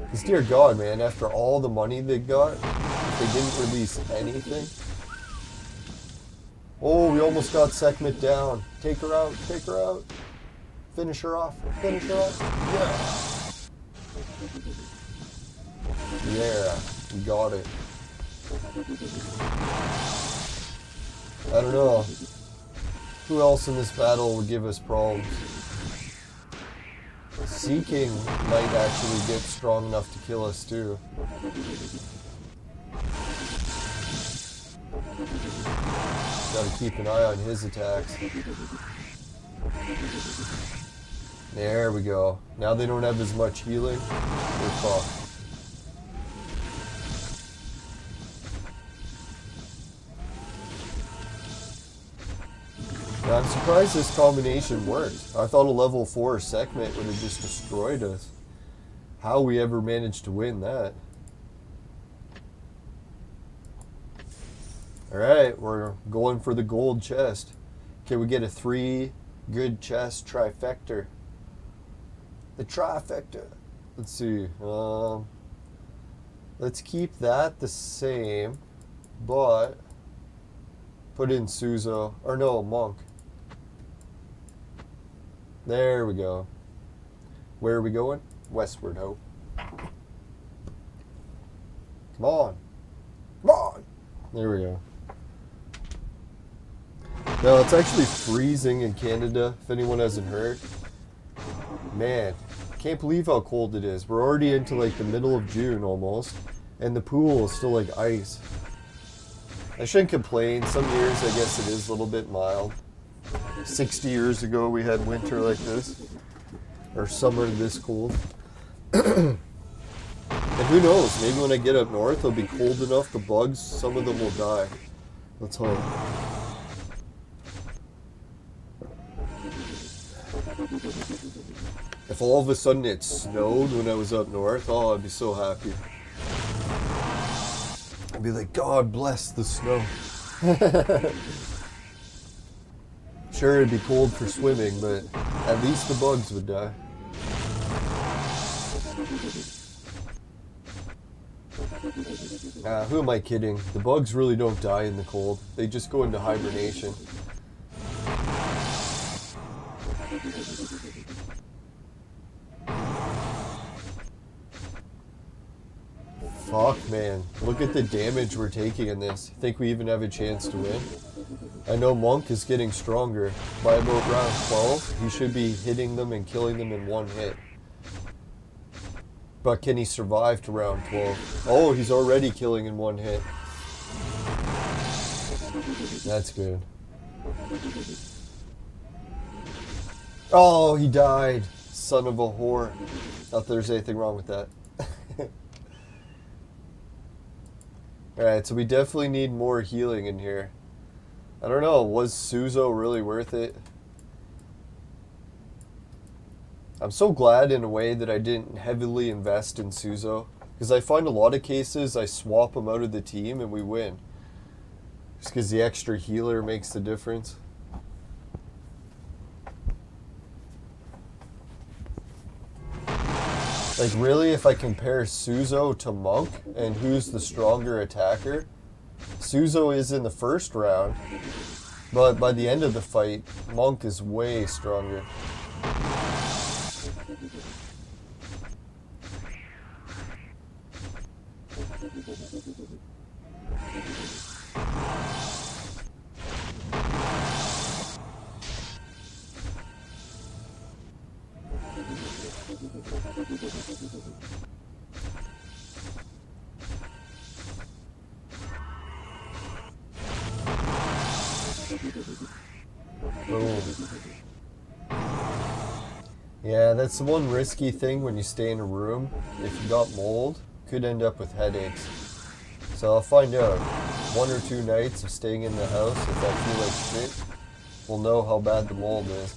Because dear God, man, after all the money they got, if they didn't release anything. Oh, we almost got Sekhmet down. Take her out, take her out. Finish her off, finish her off. Yeah. Yeah, we got it. I don't know. Who else in this battle would give us problems? Sea King might actually get strong enough to kill us too. Gotta keep an eye on his attacks. There we go. Now they don't have as much healing. We're fucked. Now, I'm surprised this combination worked. I thought a level 4 Sekhmet would have just destroyed us. How we ever managed to win that. Alright, we're going for the gold chest. Can we get a 3 good chest trifecta? The trifecta. Let's see. Let's keep that the same, but put in Suzo. Or no, Monk. There we go. Where are we going? Westward, hope. Come on. Come on. There we go. No, it's actually freezing in Canada, if anyone hasn't heard. Man, can't believe how cold it is. We're already into like the middle of June almost, and the pool is still like ice. I shouldn't complain. Some years I guess it is a little bit mild. 60 years ago we had winter like this, or summer this cold. And who knows, maybe when I get up north it'll be cold enough the bugs, some of them will die. Let's hope. If all of a sudden it snowed when I was up north, oh, I'd be so happy. I'd be like, God bless the snow. Sure, it'd be cold for swimming, but at least the bugs would die. Who am I kidding? The bugs really don't die in the cold. They just go into hibernation. Fuck, man. Look at the damage we're taking in this. Think we even have a chance to win? I know Monk is getting stronger. By about round 12, he should be hitting them and killing them in one hit. But can he survive to round 12? Oh, he's already killing in one hit. That's good. Oh, he died. Son of a whore. Not that there's anything wrong with that. Alright, so we definitely need more healing in here. I don't know, was Suzo really worth it? I'm so glad in a way that I didn't heavily invest in Suzo, because I find a lot of cases I swap him out of the team and we win. Just because the extra healer makes the difference. Like really, if I compare Suzo to Monk and who's the stronger attacker, Suzo is in the first round, but by the end of the fight, Monk is way stronger. Boom. Yeah, that's the one risky thing when you stay in a room. If you got mold, could end up with headaches. So I'll find out. 1 or 2 nights of staying in the house, if I feel like shit, we'll know how bad the mold is.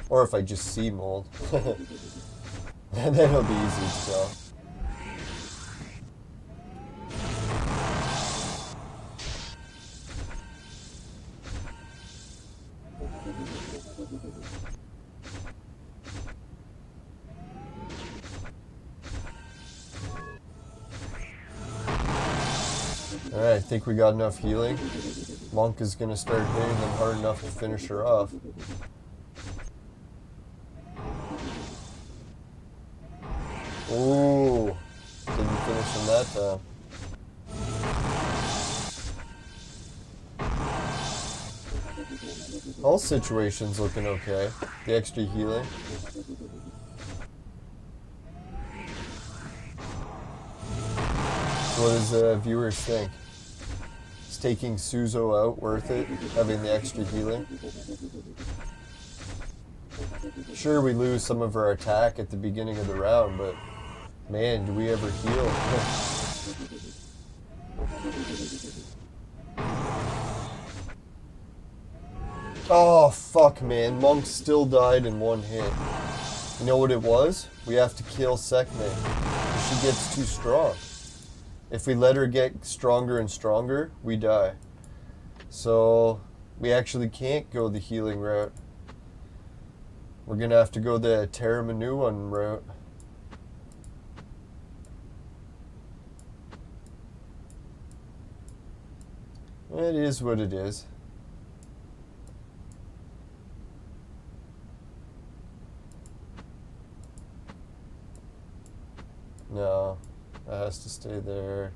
Or if I just see mold. And then it'll be easy to tell. Alright, I think we got enough healing. Monk is going to start hitting them hard enough to finish her off. Ooh, didn't finish him that time. All situations looking okay. The extra healing. So what does the viewers think? Is taking Suzo out worth it? Having the extra healing? Sure, we lose some of our attack at the beginning of the round, but man, do we ever heal? Oh, fuck, man. Monk still died in one hit. You know what it was? We have to kill Sekhmet. She gets too strong. If we let her get stronger and stronger, we die. So, we actually can't go the healing route. We're gonna have to go the Terra Manuan route. It is what it is. No, that has to stay there.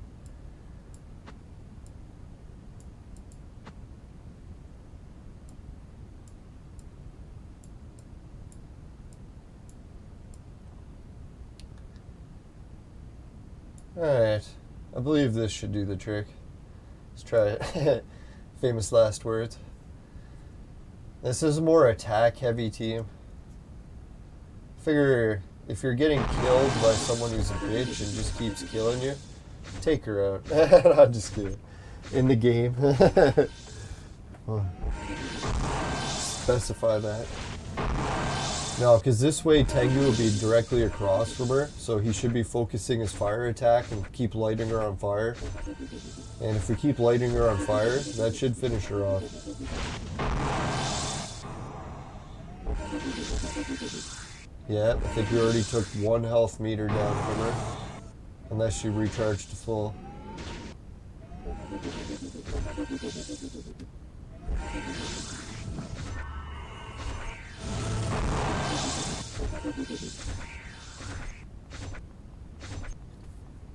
Alright, I believe this should do the trick. Let's try it. Famous last words. This is a more attack heavy team. Figure if you're getting killed by someone who's a bitch and just keeps killing you, take her out. I'm just kidding. In the game. Specify that. No, because this way Tengu will be directly across from her, so he should be focusing his fire attack and keep lighting her on fire. And if we keep lighting her on fire, that should finish her off. Yeah, I think we already took 1 health meter down from her, unless she recharged to full.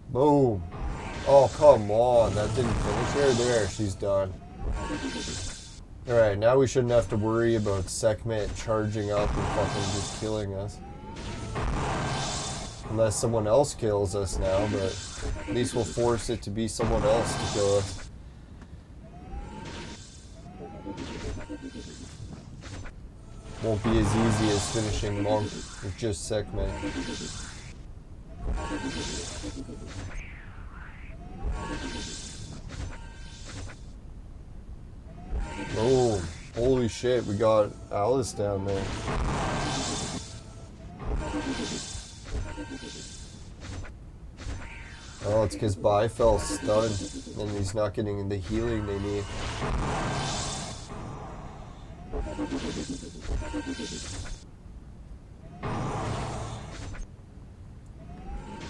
Boom. Oh, come on. That didn't finish her. There, she's done. Alright, now we shouldn't have to worry about Sekhmet charging up and fucking just killing us. Unless someone else kills us now, but at least we'll force it to be someone else to kill us. Won't be as easy as finishing Monk with just Sekhmet. Oh, holy shit, we got Alice down there. Oh, it's because Bifell's stunned and he's not getting the healing they need.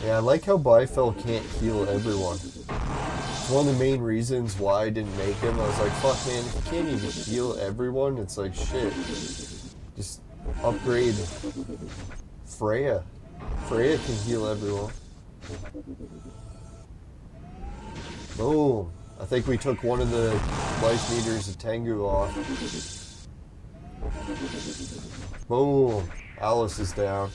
Yeah, I like how Bifell can't heal everyone. It's one of the main reasons why I didn't make him. I was like, fuck man, if you can't even heal everyone, it's like shit. Just upgrade Freya. Freya can heal everyone. Boom. I think we took one of the life meters of Tengu off. Boom. Alice is down.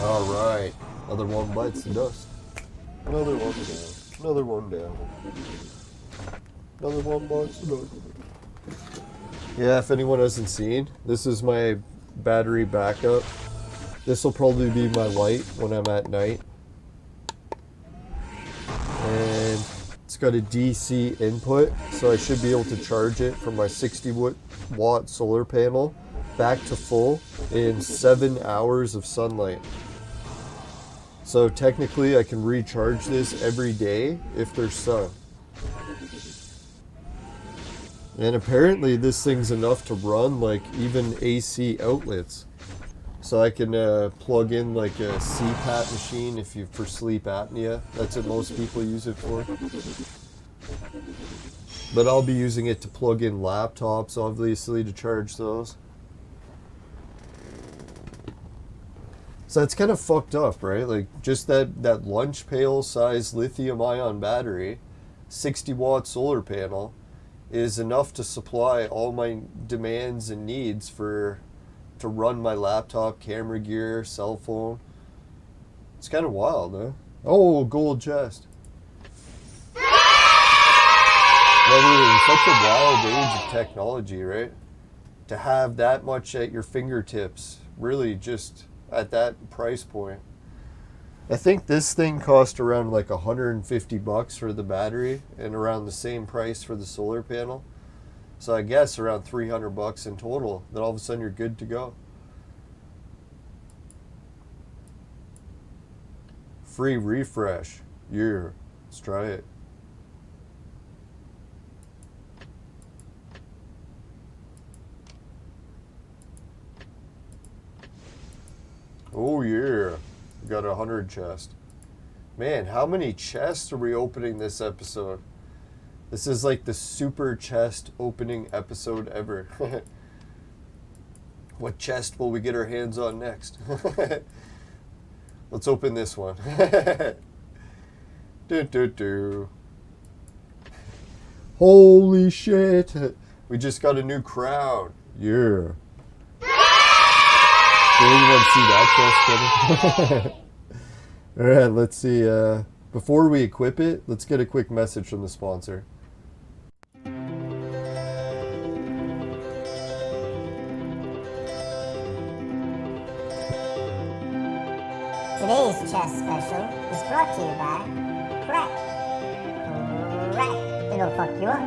Alright. Another one bites the dust. Another one down. Another one down. Another one bites the dust. Yeah, if anyone hasn't seen, this is my battery backup. This will probably be my light when I'm at night. And it's got a DC input, so I should be able to charge it from my 60-watt solar panel back to full in 7 hours of sunlight. So technically I can recharge this every day if there's sun. And apparently this thing's enough to run like even AC outlets. So I can plug in like a CPAP machine if you for sleep apnea. That's what most people use it for. But I'll be using it to plug in laptops, obviously, to charge those. So that's kind of fucked up, right? Like just that lunch pail size lithium ion battery, 60 watt solar panel, is enough to supply all my demands and needs for to run my laptop, camera gear, cell phone. It's kind of wild, huh? Oh, gold chest. Well, we're in such a wild age of technology, right? To have that much at your fingertips, really just at that price point. I think this thing cost around like $150 for the battery and around the same price for the solar panel. So I guess around $300 in total. Then all of a sudden you're good to go. Free refresh. Yeah, let's try it. Oh yeah, we got 100 chests. Man, how many chests are we opening this episode? This is like the super chest opening episode ever. What chest will we get our hands on next? Let's open this one. Holy shit! We just got a new crown. Yeah. Anyone see that chest coming? Alright, let's see. Before we equip it, let's get a quick message from the sponsor. Today's chess special is brought to you by Crunk. Right, it'll fuck you up.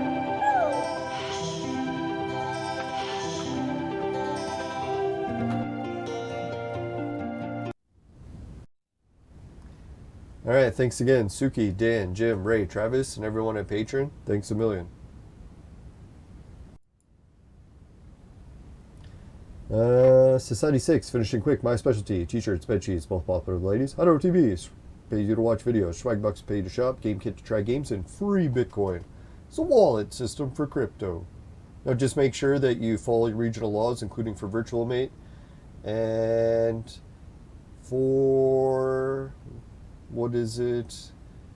Alright, thanks again, Suki, Dan, Jim, Ray, Travis, and everyone at Patreon. Thanks a million. Society 6, finishing quick, my specialty, t-shirts, bed sheets, most popular with ladies, Hydro TVs, pay you to watch videos, swag bucks pay you to shop, GameKit to try games, and free Bitcoin. It's a wallet system for crypto. Now just make sure that you follow regional laws, including for Virtual Mate, and for... what is it?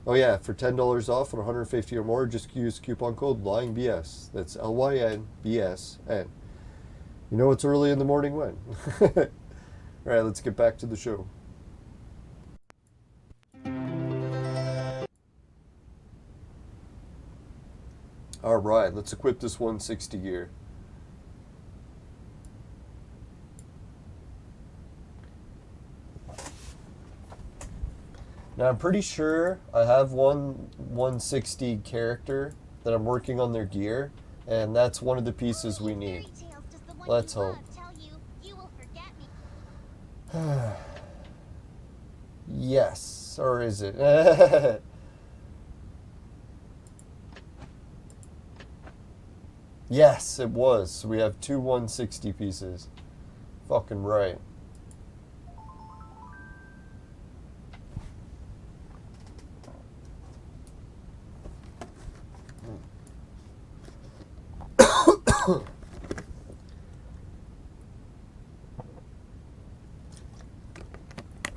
Oh yeah, for $10 off on 150 or more, just use coupon code LYNBS. That's LYNBSN. You know it's early in the morning when. Alright, let's get back to the show. Alright, let's equip this 160 gear. Now I'm pretty sure I have one 160 character that I'm working on their gear, and that's one of the pieces we need. Let's hope. Yes, or is it? Yes, it was. So we have two 160 pieces. Fucking right.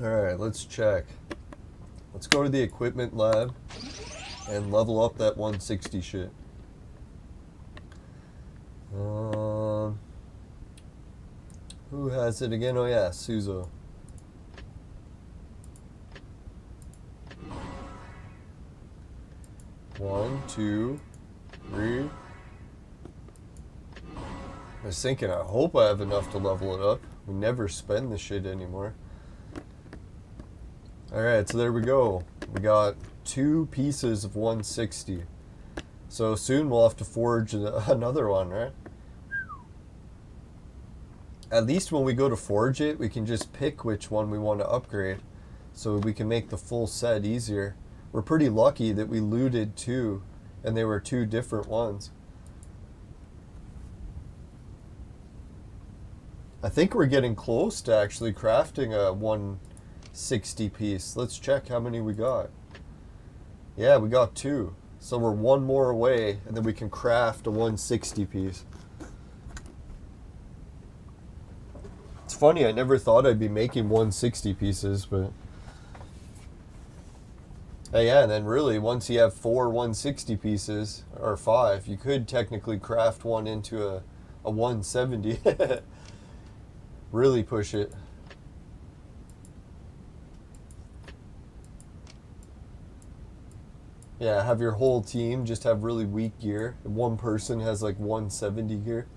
Alright, let's check. Let's go to the equipment lab and level up that 160 shit. Who has it again? Oh yeah, Suzo. One, two, three. I was thinking, I hope I have enough to level it up. We never spend the shit anymore. Alright, so there we go. We got two pieces of 160. So soon we'll have to forge another one, right? At least when we go to forge it, we can just pick which one we want to upgrade. So we can make the full set easier. We're pretty lucky that we looted two, and they were two different ones. I think we're getting close to actually crafting a 160 piece. Let's check how many we got. Yeah, we got 2. So we're 1 more away, and then we can craft a 160 piece. It's funny, I never thought I'd be making 160 pieces, but... yeah, and then really, once you have 4 160 pieces, or 5, you could technically craft one into a 170. Really push it. Yeah, have your whole team just have really weak gear. One person has like 170 gear.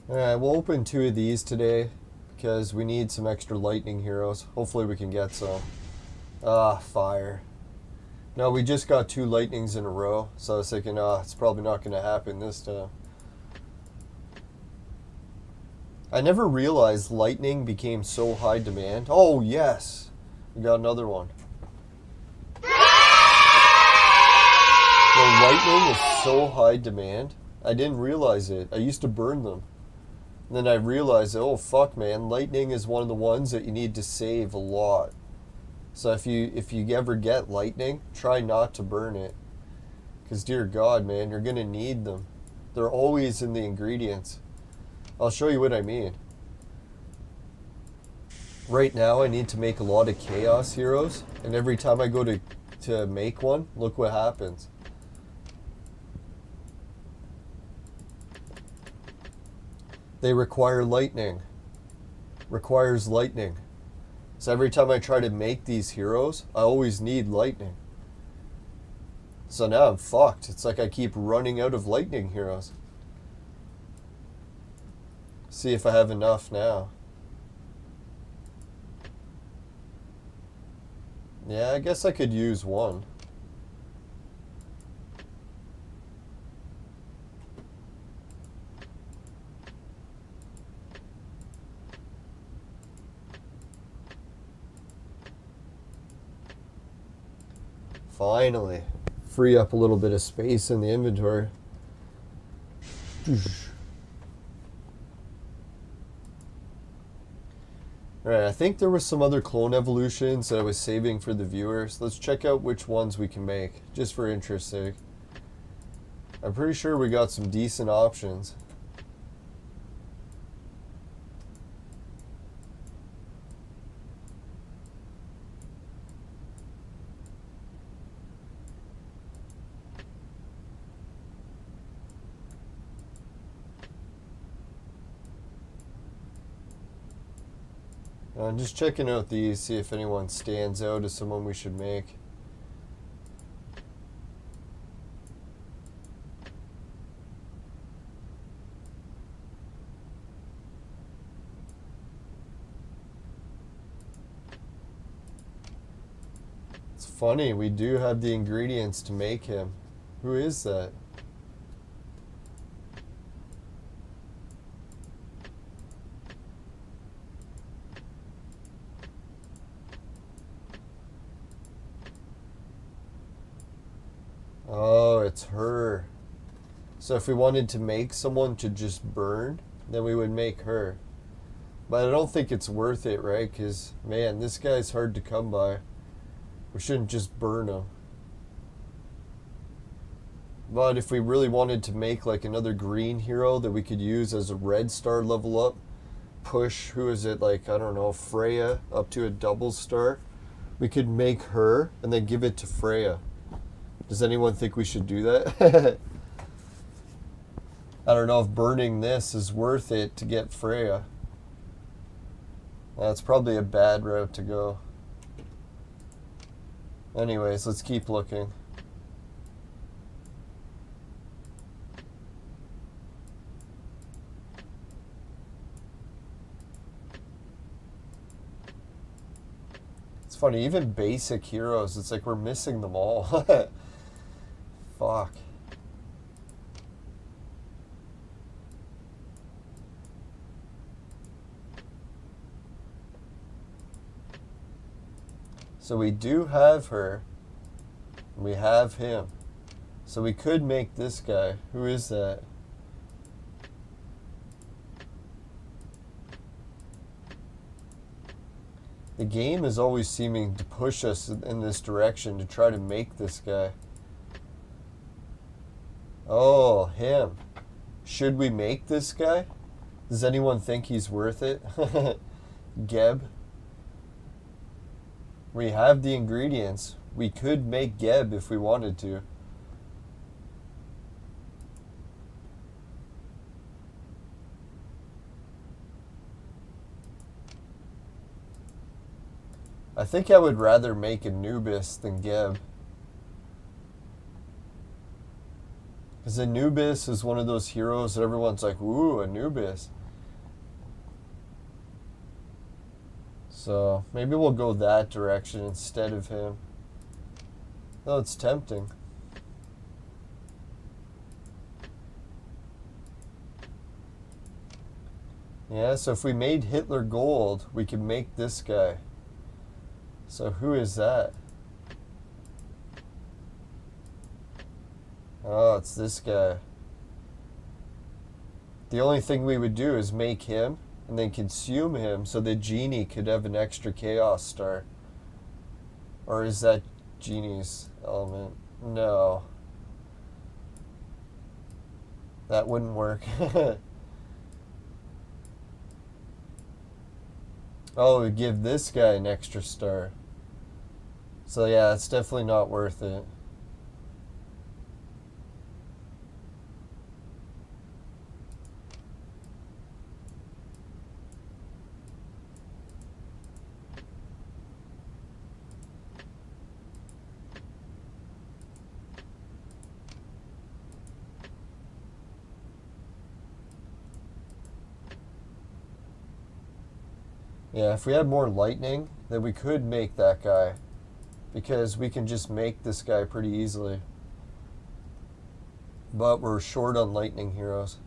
Alright, we'll open 2 of these today because we need some extra lightning heroes. Hopefully we can get some. Ah, fire. No, we just got 2 lightnings in a row, so I was thinking, it's probably not going to happen this time. I never realized lightning became so high demand. Oh, yes! We got another one. The lightning is so high demand. I didn't realize it. I used to burn them. And then I realized, oh, fuck, man. Lightning is one of the ones that you need to save a lot. So if you ever get lightning, try not to burn it. Because, dear God, man, you're going to need them. They're always in the ingredients. I'll show you what I mean. Right now, I need to make a lot of chaos heroes. And every time I go to make one, look what happens. They require lightning. Requires lightning. So every time I try to make these heroes, I always need lightning. So now I'm fucked. It's like I keep running out of lightning heroes. See if I have enough now. Yeah, I guess I could use 1. Finally, free up a little bit of space in the inventory. Alright, I think there was some other clone evolutions that I was saving for the viewers. Let's check out which ones we can make, just for interest's sake. I'm pretty sure we got some decent options. I'm just checking out these, see if anyone stands out as someone we should make. It's funny, we do have the ingredients to make him. Who is that? Oh, it's her. So if we wanted to make someone to just burn, then we would make her. But I don't think it's worth it, right? Because, man, this guy's hard to come by. We shouldn't just burn him. But if we really wanted to make like another green hero that we could use as a red star level up, push, who is it, like, I don't know, Freya up to a double star, we could make her and then give it to Freya. Does anyone think we should do that? I don't know if burning this is worth it to get Freya. That's probably a bad route to go. Anyways, let's keep looking. It's funny, even basic heroes, it's like we're missing them all. Fuck. So we do have her. We have him. So we could make this guy. Who is that? The game is always seeming to push us in this direction to try to make this guy. Oh, him. Should we make this guy? Does anyone think he's worth it? Geb. We have the ingredients. We could make Geb if we wanted to. I think I would rather make Anubis than Geb. Because Anubis is one of those heroes that everyone's like, ooh, Anubis. So maybe we'll go that direction instead of him. Though it's tempting. Yeah, so if we made Hitler gold, we could make this guy. So who is that? Oh, it's this guy. The only thing we would do is make him and then consume him so the genie could have an extra chaos star. Or is that genie's element? No. That wouldn't work. Oh, we give this guy an extra star. So yeah, it's definitely not worth it. Yeah, if we had more lightning, then we could make that guy. Because we can just make this guy pretty easily. But we're short on lightning heroes.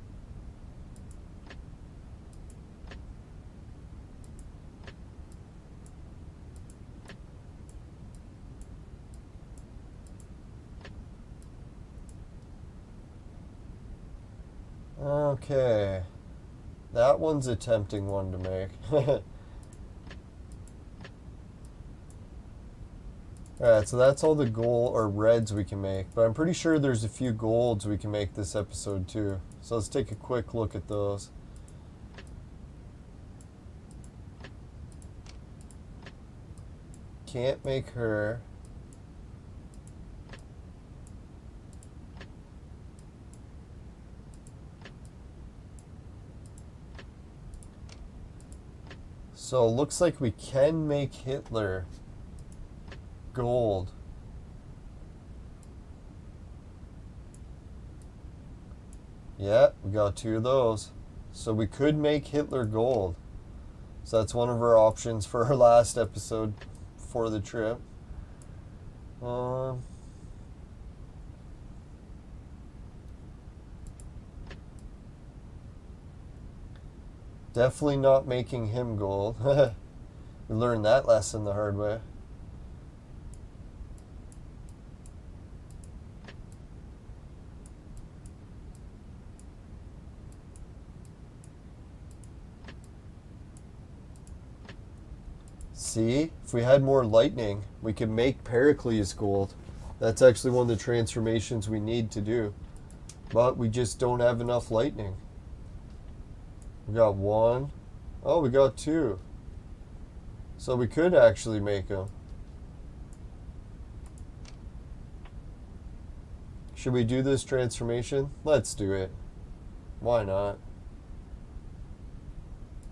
Okay. That one's a tempting one to make. Alright, so that's all the gold or reds we can make. But I'm pretty sure there's a few golds we can make this episode too. So let's take a quick look at those. Can't make her. So it looks like we can make Hitler gold. Yeah, we got two of those. So we could make Hitler gold. So that's one of our options for our last episode for the trip. Definitely not making him gold. We learned that lesson the hard way. See, if we had more lightning, we could make Pericles gold. That's actually one of the transformations we need to do. But we just don't have enough lightning. We got one. Oh, we got two. So we could actually make them. Should we do this transformation? Let's do it. Why not?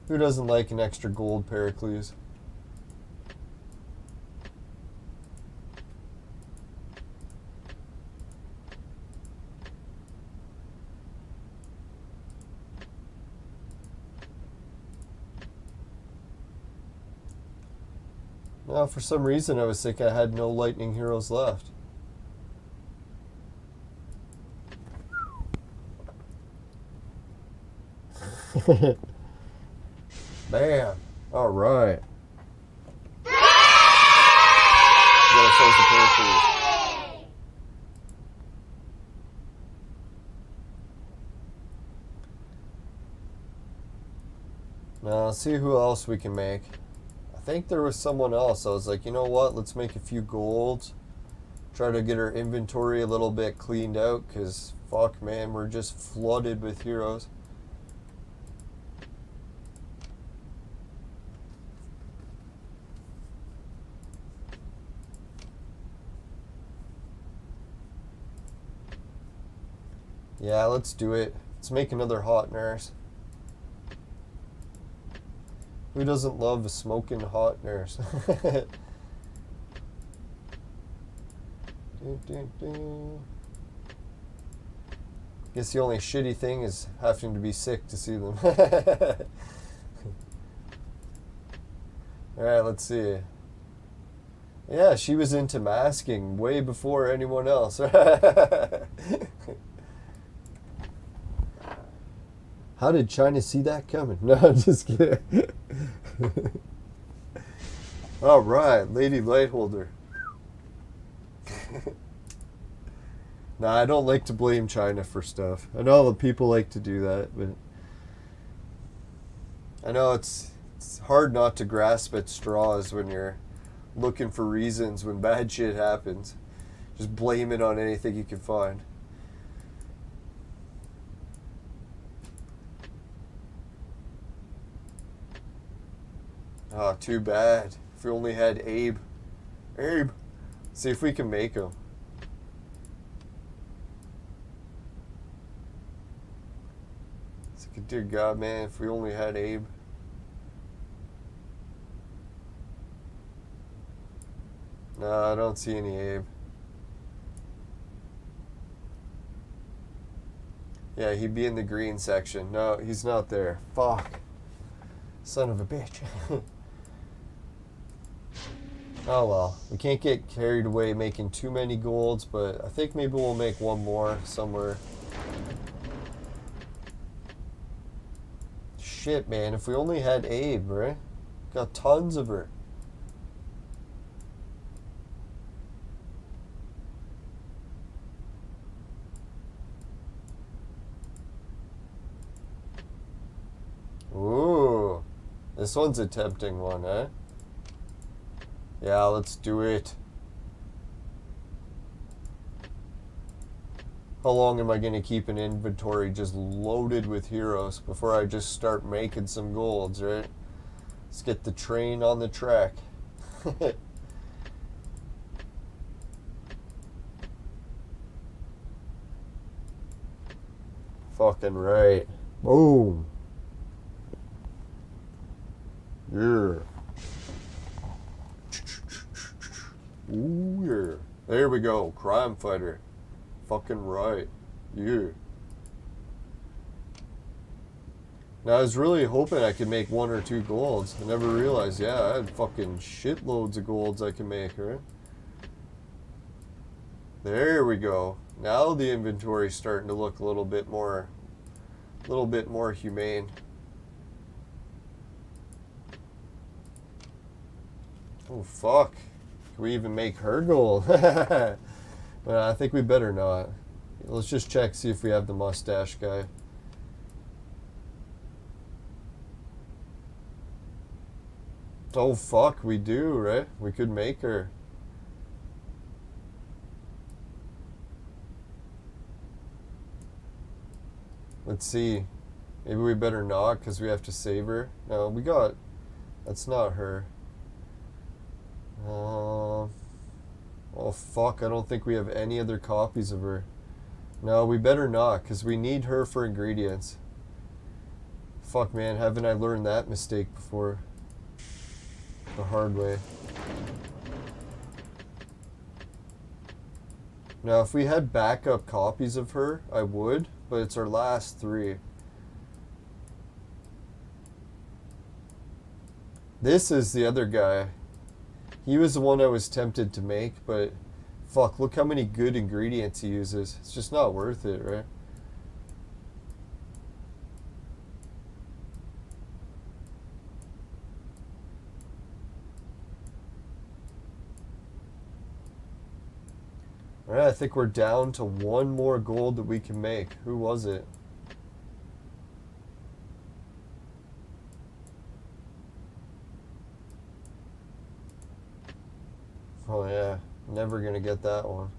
Who doesn't like an extra gold Pericles? Well, for some reason I was thinking I had no lightning heroes left. Bam. All right. ourselves a pair of these. Now, let's see who else we can make. I think there was someone else. I was like, you know what? Let's make a few golds. Try to get our inventory a little bit cleaned out, because fuck, man, we're just flooded with heroes. Yeah, let's do it. Let's make another hot nurse. Who doesn't love a smoking hot nurse? Guess the only shitty thing is having to be sick to see them. Alright, let's see. Yeah, she was into masking way before anyone else. How did China see that coming? No, I'm just kidding. Alright, Lady Lightholder. Nah, I don't like to blame China for stuff. I know that people like to do that, but I know it's hard not to grasp at straws when you're looking for reasons when bad shit happens. Just blame it on anything you can find. Oh, too bad. If we only had Abe. Abe! See if we can make him. It's like, dear God, man, if we only had Abe. No, I don't see any Abe. Yeah, he'd be in the green section. No, he's not there. Fuck. Son of a bitch. Oh well, we can't get carried away making too many golds, but I think maybe we'll make one more somewhere. Shit, man, if we only had Abe, right? Got tons of her. Ooh, this one's a tempting one, eh? Yeah, let's do it. How long am I going to keep an inventory just loaded with heroes before I just start making some golds, right? Let's get the train on the track. Fucking right. Boom. Yeah. Ooh, yeah. There we go. Crime fighter. Fucking right. Yeah. Now, I was really hoping I could make 1 or 2 golds. I never realized, yeah, I had fucking shitloads of golds I can make, right? There we go. Now the inventory's starting to look a little bit more humane. Oh, fuck. Can we even make her gold? Well, I think we better not. Let's just check, see if we have the mustache guy. Oh, fuck, we do, right? We could make her. Let's see. Maybe we better not, because we have to save her. No, we got... That's not her. Oh, fuck, I don't think we have any other copies of her. No, we better not, because we need her for ingredients. Fuck, man, haven't I learned that mistake before? The hard way. Now, if we had backup copies of her, I would, but it's our last 3. This is the other guy. He was the one I was tempted to make, but fuck, look how many good ingredients he uses. It's just not worth it, right? Alright, I think we're down to one more gold that we can make. Who was it? Oh yeah, never gonna get that one.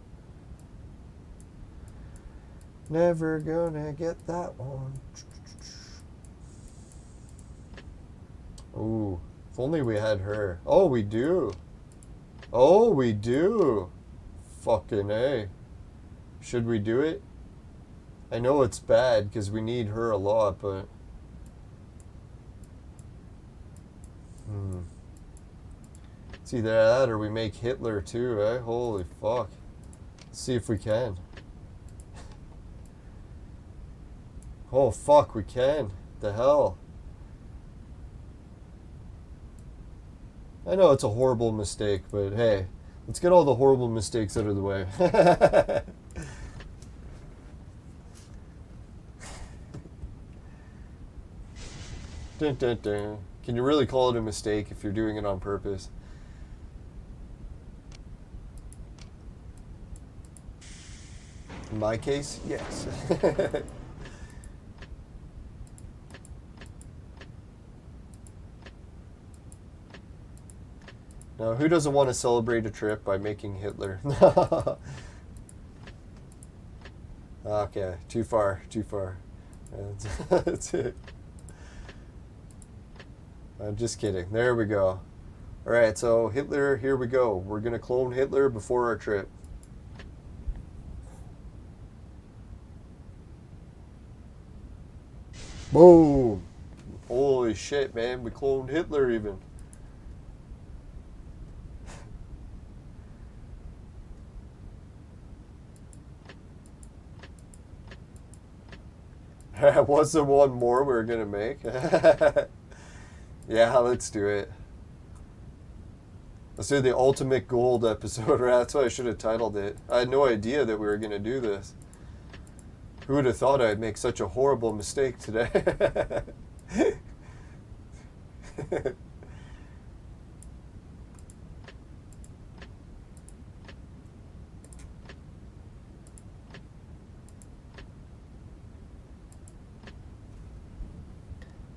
Never gonna get that one. Ooh, if only we had her. Oh, we do. Oh, we do. Fucking A. Should we do it? I know it's bad because we need her a lot, but... It's either that or we make Hitler too, eh? Holy fuck. Let's see if we can. Oh fuck, we can. The hell. I know it's a horrible mistake, but hey, let's get all the horrible mistakes out of the way. Dun, dun, dun. Can you really call it a mistake if you're doing it on purpose? In my case, yes. Now, who doesn't want to celebrate a trip by making Hitler? Okay, too far, too far. That's it. I'm just kidding. There we go. Alright, so Hitler, here we go. We're going to clone Hitler before our trip. Boom! Holy shit, man. We cloned Hitler even. Wasn't one more we were going to make? Yeah, let's do it. Let's do the ultimate gold episode. That's what I should have titled it. I had no idea that we were going to do this. Who would have thought I'd make such a horrible mistake today?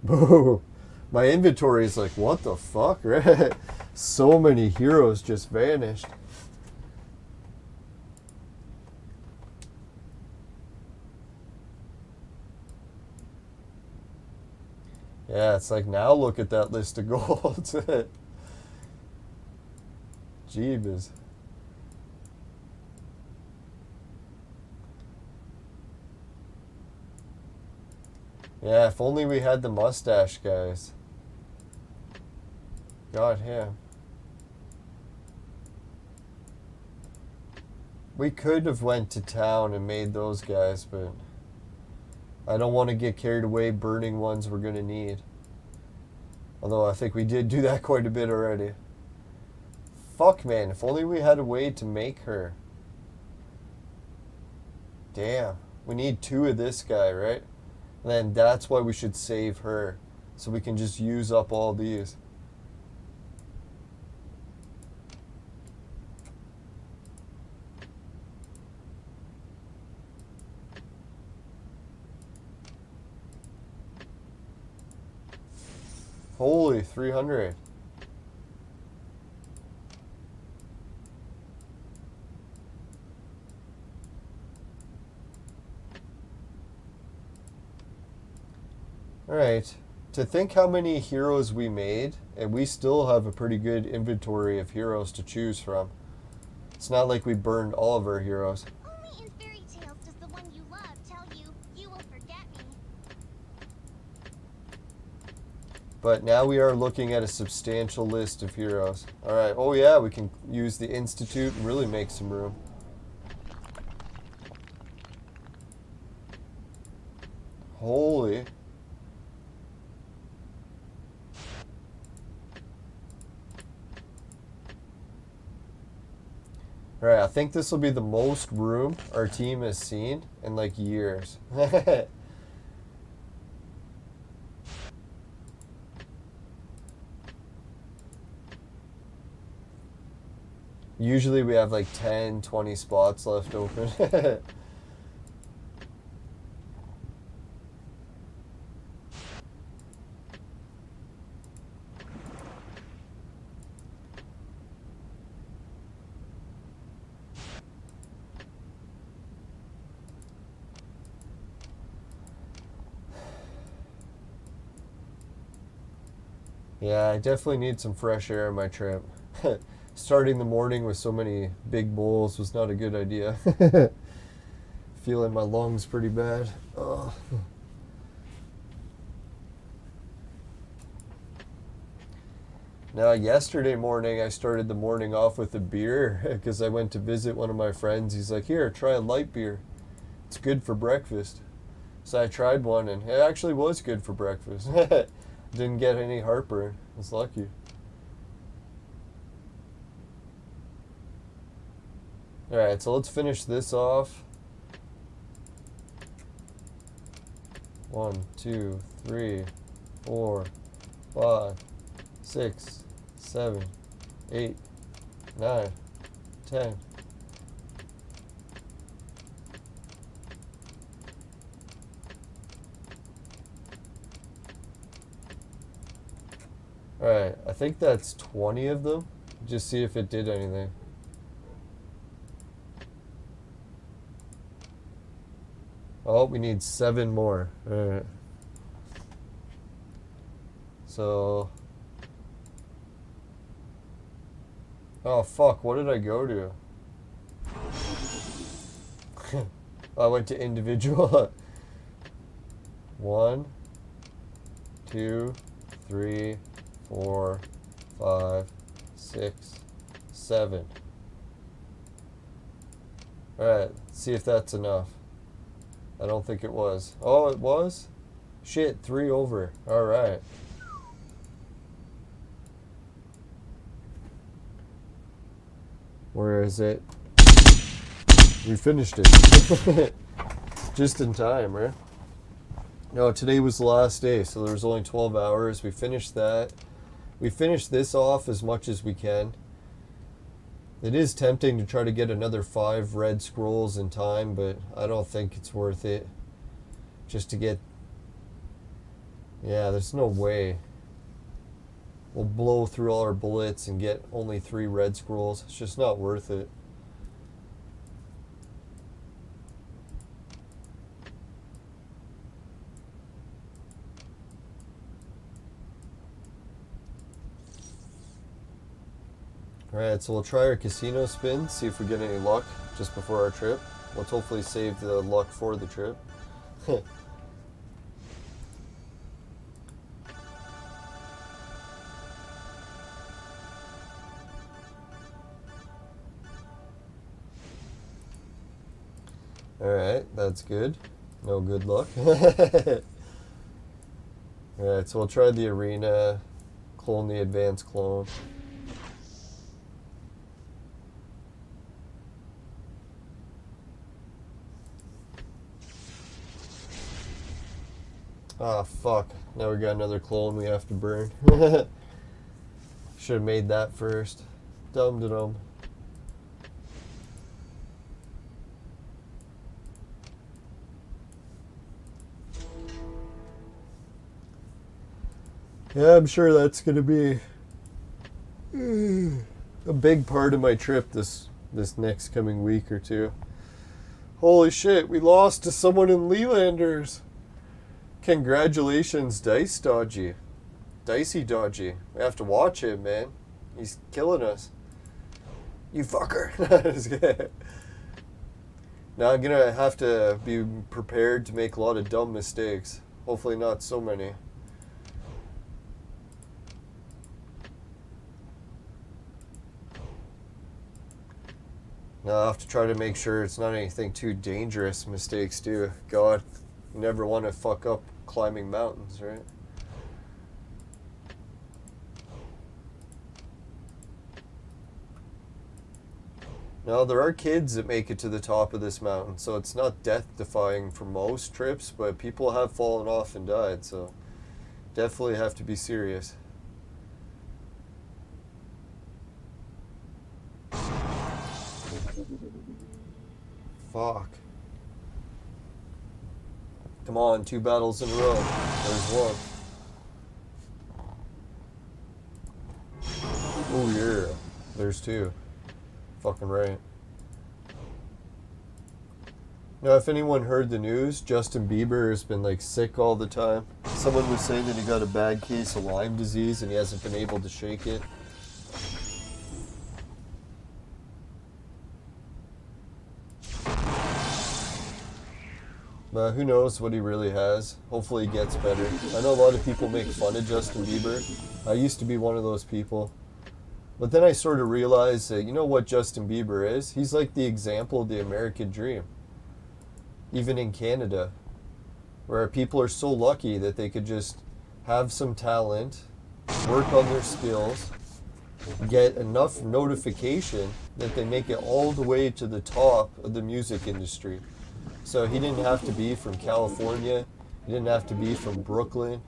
Boo. My inventory is like, what the fuck, right? So many heroes just vanished. Yeah, it's like, now look at that list of golds. Jeebus. Yeah, if only we had the mustache guys. God, yeah. We could have went to town and made those guys, but I don't want to get carried away burning ones we're going to need. Although I think we did do that quite a bit already. Fuck, man. If only we had a way to make her. Damn. We need 2 of this guy, right? And then that's why we should save her. So we can just use up all these. Holy, 300. Alright, to think how many heroes we made, and we still have a pretty good inventory of heroes to choose from. It's not like we burned all of our heroes. Only in fairy tales does the one you love tell you, you will forget me. But now we are looking at a substantial list of heroes. Alright, oh yeah, we can use the Institute and really make some room. Holy. Alright, I think this will be the most room our team has seen in like years. Usually we have like 10, 20 spots left open. Yeah, I definitely need some fresh air on my trip. Starting the morning with so many big bowls was not a good idea. Feeling my lungs pretty bad. Ugh. Now, yesterday morning, I started the morning off with a beer because I went to visit one of my friends. He's like, here, try a light beer. It's good for breakfast. So I tried one, and it actually was good for breakfast. Didn't get any heartburn. I was lucky. Alright, so let's finish this off. 1, 2, 3, 4, 5, 6, 7, 8, 9, 10. Alright, I think that's 20 of them. Just see if it did anything. Oh, we need 7 more. Alright. So... Oh, fuck, what did I go to? I went to individual. 1, 2, 3, 4, 5, 6, 7. Alright, see if that's enough. I don't think it was. Oh, it was? Shit, 3 over. Alright. Where is it? We finished it. Just in time, right? No, today was the last day, so there was only 12 hours. We finished that. We finished this off as much as we can. It is tempting to try to get another 5 red scrolls in time, but I don't think it's worth it. Just to get... Yeah, there's no way. We'll blow through all our bullets and get only 3 red scrolls. It's just not worth it. Alright, so we'll try our casino spin, see if we get any luck just before our trip. Let's hopefully save the luck for the trip. Alright, that's good. No good luck. Alright, so we'll try the arena, clone the advanced clone. Ah, fuck. Now we got another clone we have to burn. Should have made that first. Dum-da-dum. Yeah, I'm sure that's going to be a big part of my trip this next coming week or two. Holy shit, we lost to someone in Lelanders. Congratulations, Dice Dodgy. Dicey Dodgy. We have to watch him, man. He's killing us. You fucker. Now I'm going to have to be prepared to make a lot of dumb mistakes. Hopefully not so many. Now I'll have to try to make sure it's not anything too dangerous mistakes too. God, you never want to fuck up climbing mountains, right? Now there are kids that make it to the top of this mountain, so it's not death-defying for most trips, but people have fallen off and died, so definitely have to be serious. Fuck. Come on, 2 battles in a row. There's one. Oh yeah. There's 2. Fucking right. Now, if anyone heard the news, Justin Bieber has been like sick all the time. Someone was saying that he got a bad case of Lyme disease and he hasn't been able to shake it. But who knows what he really has. Hopefully he gets better. I know a lot of people make fun of Justin Bieber. I used to be one of those people. But then I sort of realized that, you know what Justin Bieber is? He's like the example of the American dream. Even in Canada, where people are so lucky that they could just have some talent, work on their skills, get enough notification that they make it all the way to the top of the music industry. So he didn't have to be from California, he didn't have to be from Brooklyn.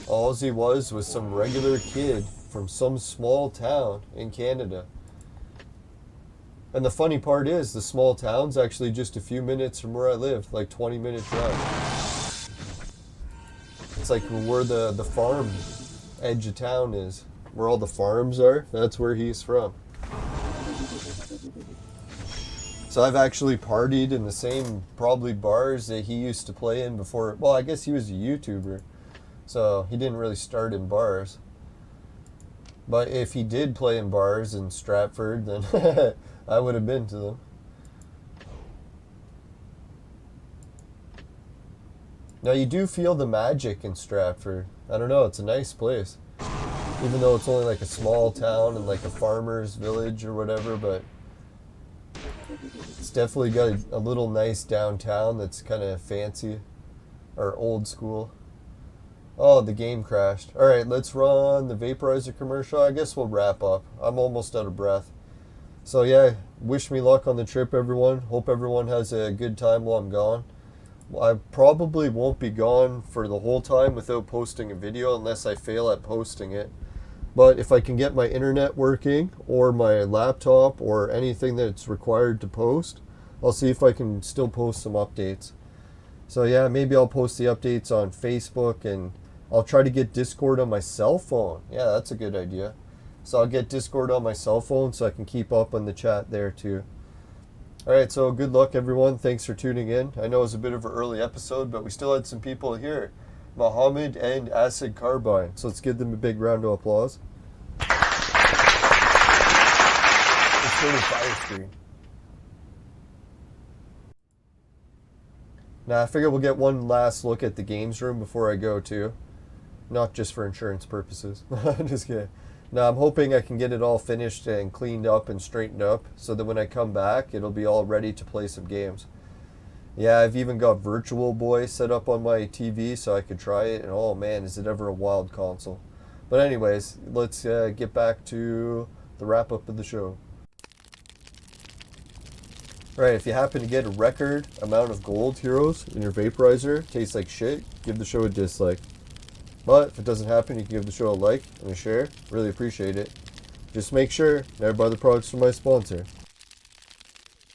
All he was some regular kid from some small town in Canada. And the funny part is, the small town's actually just a few minutes from where I live, like 20-minute drive. It's like where the farm edge of town is, where all the farms are, that's where he's from. So I've actually partied in the same probably bars that he used to play in before. Well, I guess he was a YouTuber, so he didn't really start in bars. But if he did play in bars in Stratford, then I would have been to them. Now you do feel the magic in Stratford. I don't know, it's a nice place. Even though it's only like a small town and like a farmer's village or whatever, but it's definitely got a little nice downtown that's kind of fancy or old school. Oh, the game crashed. Alright, let's run the Vaporizer commercial. I guess we'll wrap up. I'm almost out of breath. So yeah, wish me luck on the trip, everyone. Hope everyone has a good time while I'm gone. I probably won't be gone for the whole time without posting a video unless I fail at posting it. But if I can get my internet working or my laptop or anything that's required to post, I'll see if I can still post some updates. So yeah, maybe I'll post the updates on Facebook, and I'll try to get Discord on my cell phone. Yeah, that's a good idea. So I'll get Discord on my cell phone so I can keep up on the chat there too. Alright, so good luck everyone. Thanks for tuning in. I know it was a bit of an early episode, but we still had some people here. Mohammed and Acid Carbine. So let's give them a big round of applause. Let's go to fire screen. Now I figure we'll get one last look at the games room before I go too. Not just for insurance purposes. Just kidding. Now I'm hoping I can get it all finished and cleaned up and straightened up so that when I come back it'll be all ready to play some games. Yeah, I've even got Virtual Boy set up on my TV so I could try it, and oh man, is it ever a wild console. But anyways, let's get back to the wrap up of the show. Right, if you happen to get a record amount of gold heroes in your vaporizer, tastes like shit, give the show a dislike. But if it doesn't happen, you can give the show a like and a share. Really appreciate it. Just make sure never buy the products from my sponsor.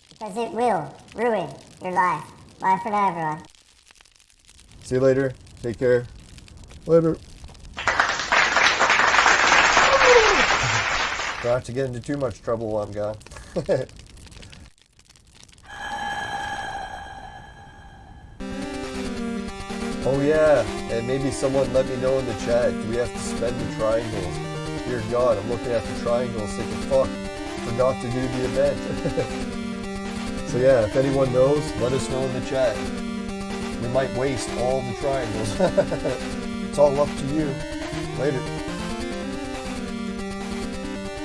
Because it will ruin your life. Bye for now, everyone. See you later. Take care. Later. Not to get into too much trouble while I'm gone. Oh yeah, and maybe someone let me know in the chat, do we have to spend the triangles? Dear God, I'm looking at the triangles thinking, fuck, forgot to do the event. So yeah, if anyone knows, let us know in the chat. We might waste all the triangles. It's all up to you. Later.